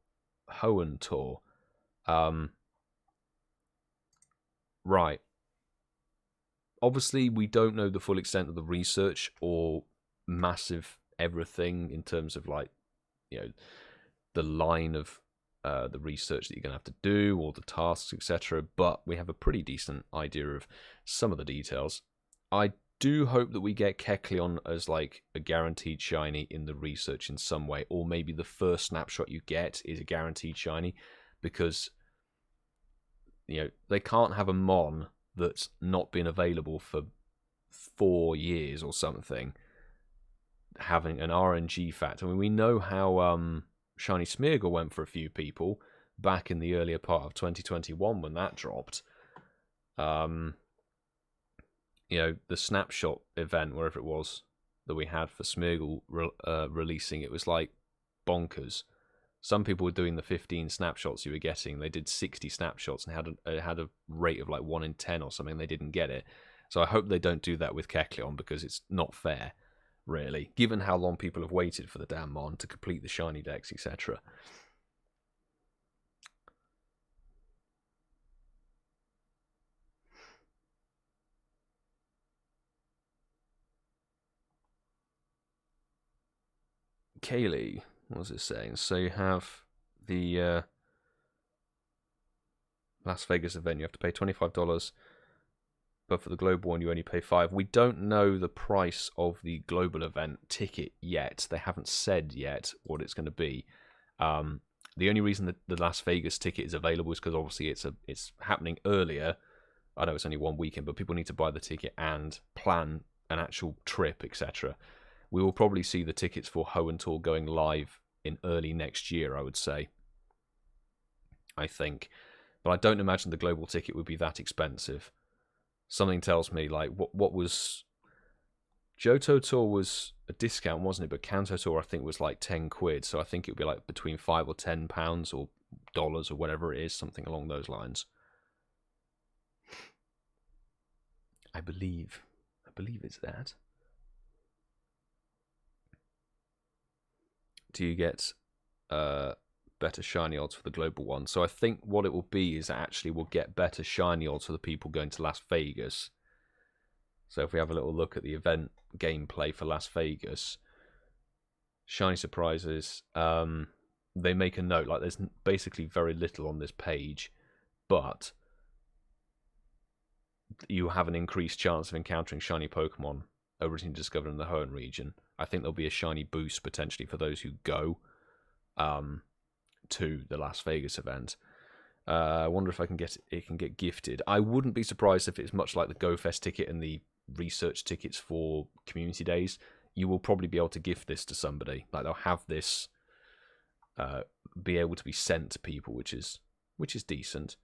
Hoenn Tour. Right. Obviously, we don't know the full extent of the research or massive everything in terms of, like, you know, the line of the research that you're going to have to do, or the tasks, etc. But we have a pretty decent idea of some of the details. I do hope that we get Kecleon as like a guaranteed shiny in the research in some way, or maybe the first snapshot you get is a guaranteed shiny, because you know they can't have a Mon that's not been available for 4 years or something having an RNG factor. I mean, we know how Shiny Smeargle went for a few people back in the earlier part of 2021 when that dropped. You know, the snapshot event, wherever it was, that we had for Smeargle releasing, it was like bonkers. Some people were doing the 15 snapshots you were getting. They did 60 snapshots and had a rate of like 1 in 10 or something. They didn't get it. So I hope they don't do that with Kecleon, because it's not fair, really, given how long people have waited for the damn Mon to complete the shiny decks, etc. Kaylee, what was it saying? So you have the Las Vegas event, you have to pay $25, but for the global one you only pay $5. We don't know the price of the global event ticket yet. They haven't said yet what it's going to be. The only reason that the Las Vegas ticket is available is because obviously it's happening earlier. I know it's only 1 weekend, but people need to buy the ticket and plan an actual trip, etc. We will probably see the tickets for Hoenn Tour going live in early next year, I would say. I think. But I don't imagine the global ticket would be that expensive. Something tells me, like, what was... Johto Tour was a discount, wasn't it? But Kanto Tour, I think, was like 10 quid. So I think it would be like between £5 or £10 or dollars or whatever it is, something along those lines. I believe it's that. Do you get better shiny odds for the global one? So I think what it will be is actually we'll get better shiny odds for the people going to Las Vegas. So if we have a little look at the event gameplay for Las Vegas, shiny surprises, they make a note, like there's basically very little on this page, but you have an increased chance of encountering shiny Pokemon originally discovered in the Hoenn region. I think there'll be a shiny boost potentially for those who go to the Las Vegas event. I wonder if it can get gifted. I wouldn't be surprised if it's much like the Go Fest ticket and the research tickets for community days. You will probably be able to gift this to somebody. Like they'll have this be able to be sent to people, which is which is decent.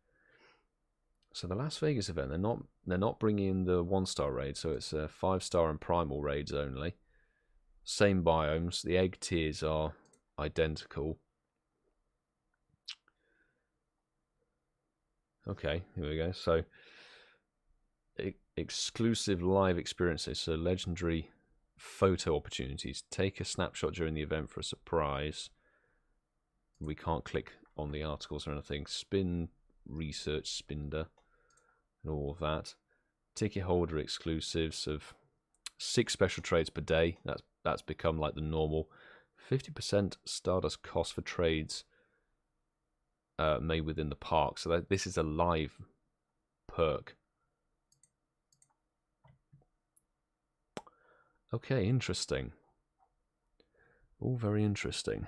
So the Las Vegas event, they're not bringing in the 1-star raid, so it's 5-star and primal raids only. Same biomes. The egg tiers are identical. Okay, here we go. So exclusive live experiences. So legendary photo opportunities. Take a snapshot during the event for a surprise. We can't click on the articles or anything. Spin research spinder and all of that. Ticket holder exclusives of 6 special trades per day. That's become like the normal. 50% Stardust cost for trades made within the park. So this is a live perk. Okay, interesting. All very interesting.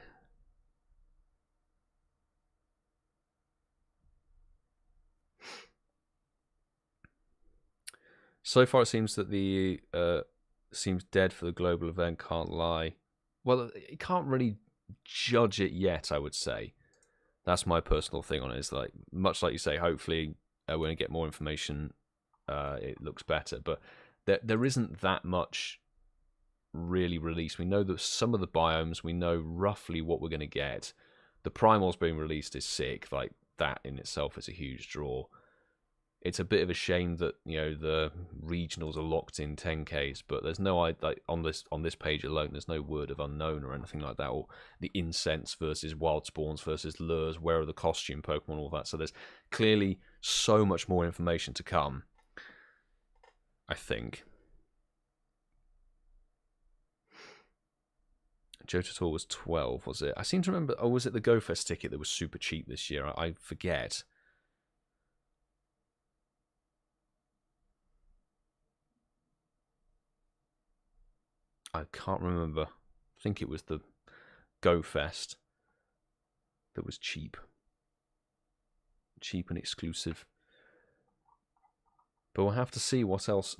So far, it seems that the seems dead for the global event. Can't lie. Well, you can't really judge it yet, I would say. That's my personal thing on it. Is like much like you say. Hopefully, when we get more information, it looks better. But there isn't that much really released. We know that some of the biomes, we know roughly what we're going to get. The primals being released is sick. Like that in itself is a huge draw. It's a bit of a shame that, you know, the regionals are locked in 10Ks, but there's no, like on this page alone, there's no word of unknown or anything like that, or the incense versus wild spawns versus lures, where are the costume Pokemon, all that. So there's clearly so much more information to come, I think. Johto Tour was 12, was it? I seem to remember, oh, was it the GoFest ticket that was super cheap this year? I forget. I can't remember. I think it was the GoFest that was cheap. Cheap and exclusive. But we'll have to see what else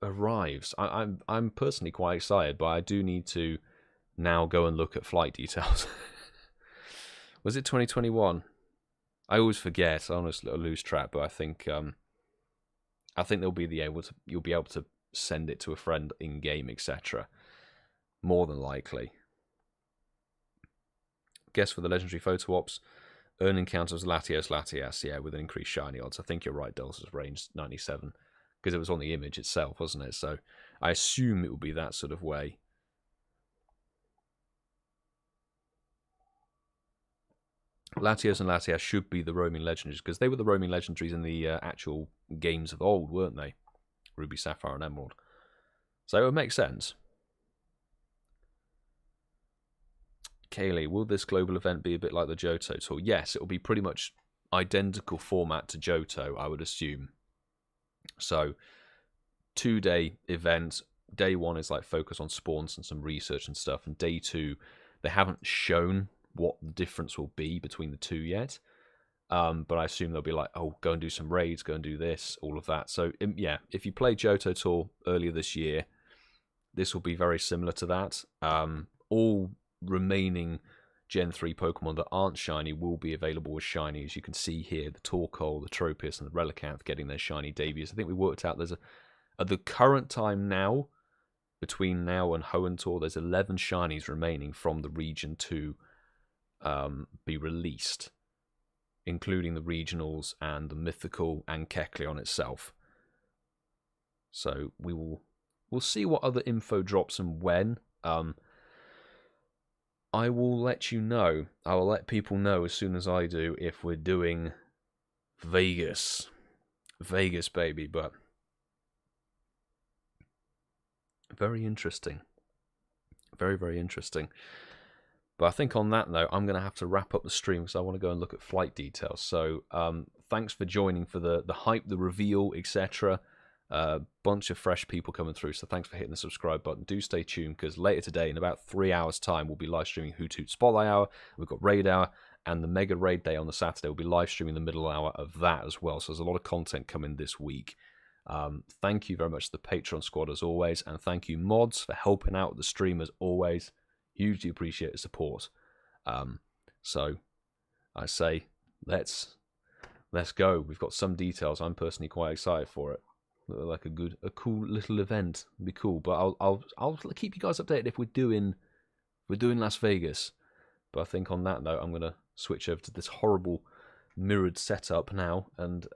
arrives. I'm personally quite excited, but I do need to now go and look at flight details. Was it 2021? I always forget. I honestly lose track, but I think they'll be you'll be able to send it to a friend in game, etc. More than likely. Guess for the legendary photo ops, earn encounters Latias, yeah, with an increased shiny odds. I think you're right, Delta's range 97, because it was on the image itself, wasn't it? So I assume it will be that sort of way. Latios and Latias should be the roaming legendaries, because they were the roaming legendaries in the actual games of old, weren't they? Ruby, Sapphire, and Emerald. So it would make sense. Kaylee, will this global event be a bit like the Johto Tour? Yes, it will be pretty much identical format to Johto, I would assume. So, 2-day event. Day 1 is like focus on spawns and some research and stuff. And day 2, they haven't shown what the difference will be between the two yet. But I assume they'll be like, oh, go and do some raids, go and do this, all of that. So, yeah, if you played Johto Tour earlier this year, this will be very similar to that. All remaining Gen 3 Pokemon that aren't shiny will be available as shiny. As you can see here, the Torkoal, the Tropius, and the Relicanth getting their shiny debuts. I think we worked out there's at the current time now, between now and Hoenn Tour, there's 11 shinies remaining from the region to be released, including the regionals and the Mythical and Kecleon itself. So we'll see what other info drops and when. I will let you know. I will let people know as soon as I do if we're doing Vegas. Vegas, baby, but very interesting. Very, very interesting. But I think on that note, I'm going to have to wrap up the stream because I want to go and look at flight details. So thanks for joining for the hype, the reveal, etc. Bunch of fresh people coming through, so thanks for hitting the subscribe button. Do stay tuned, because later today, in about 3 hours time, we'll be live streaming Hoot Hoot Spotlight Hour. We've got Raid Hour, and the Mega Raid Day on the Saturday. We'll be live streaming the middle hour of that as well, so there's a lot of content coming this week. Thank you very much to the Patreon squad as always, and thank you mods for helping out the stream as always. Hugely appreciate the support. So I say let's let's go. We've got some details. I'm personally quite excited for it. Like a cool little event. It'd be cool. But I'll keep you guys updated if we're doing Las Vegas. But I think on that note, I'm gonna switch over to this horrible mirrored setup now and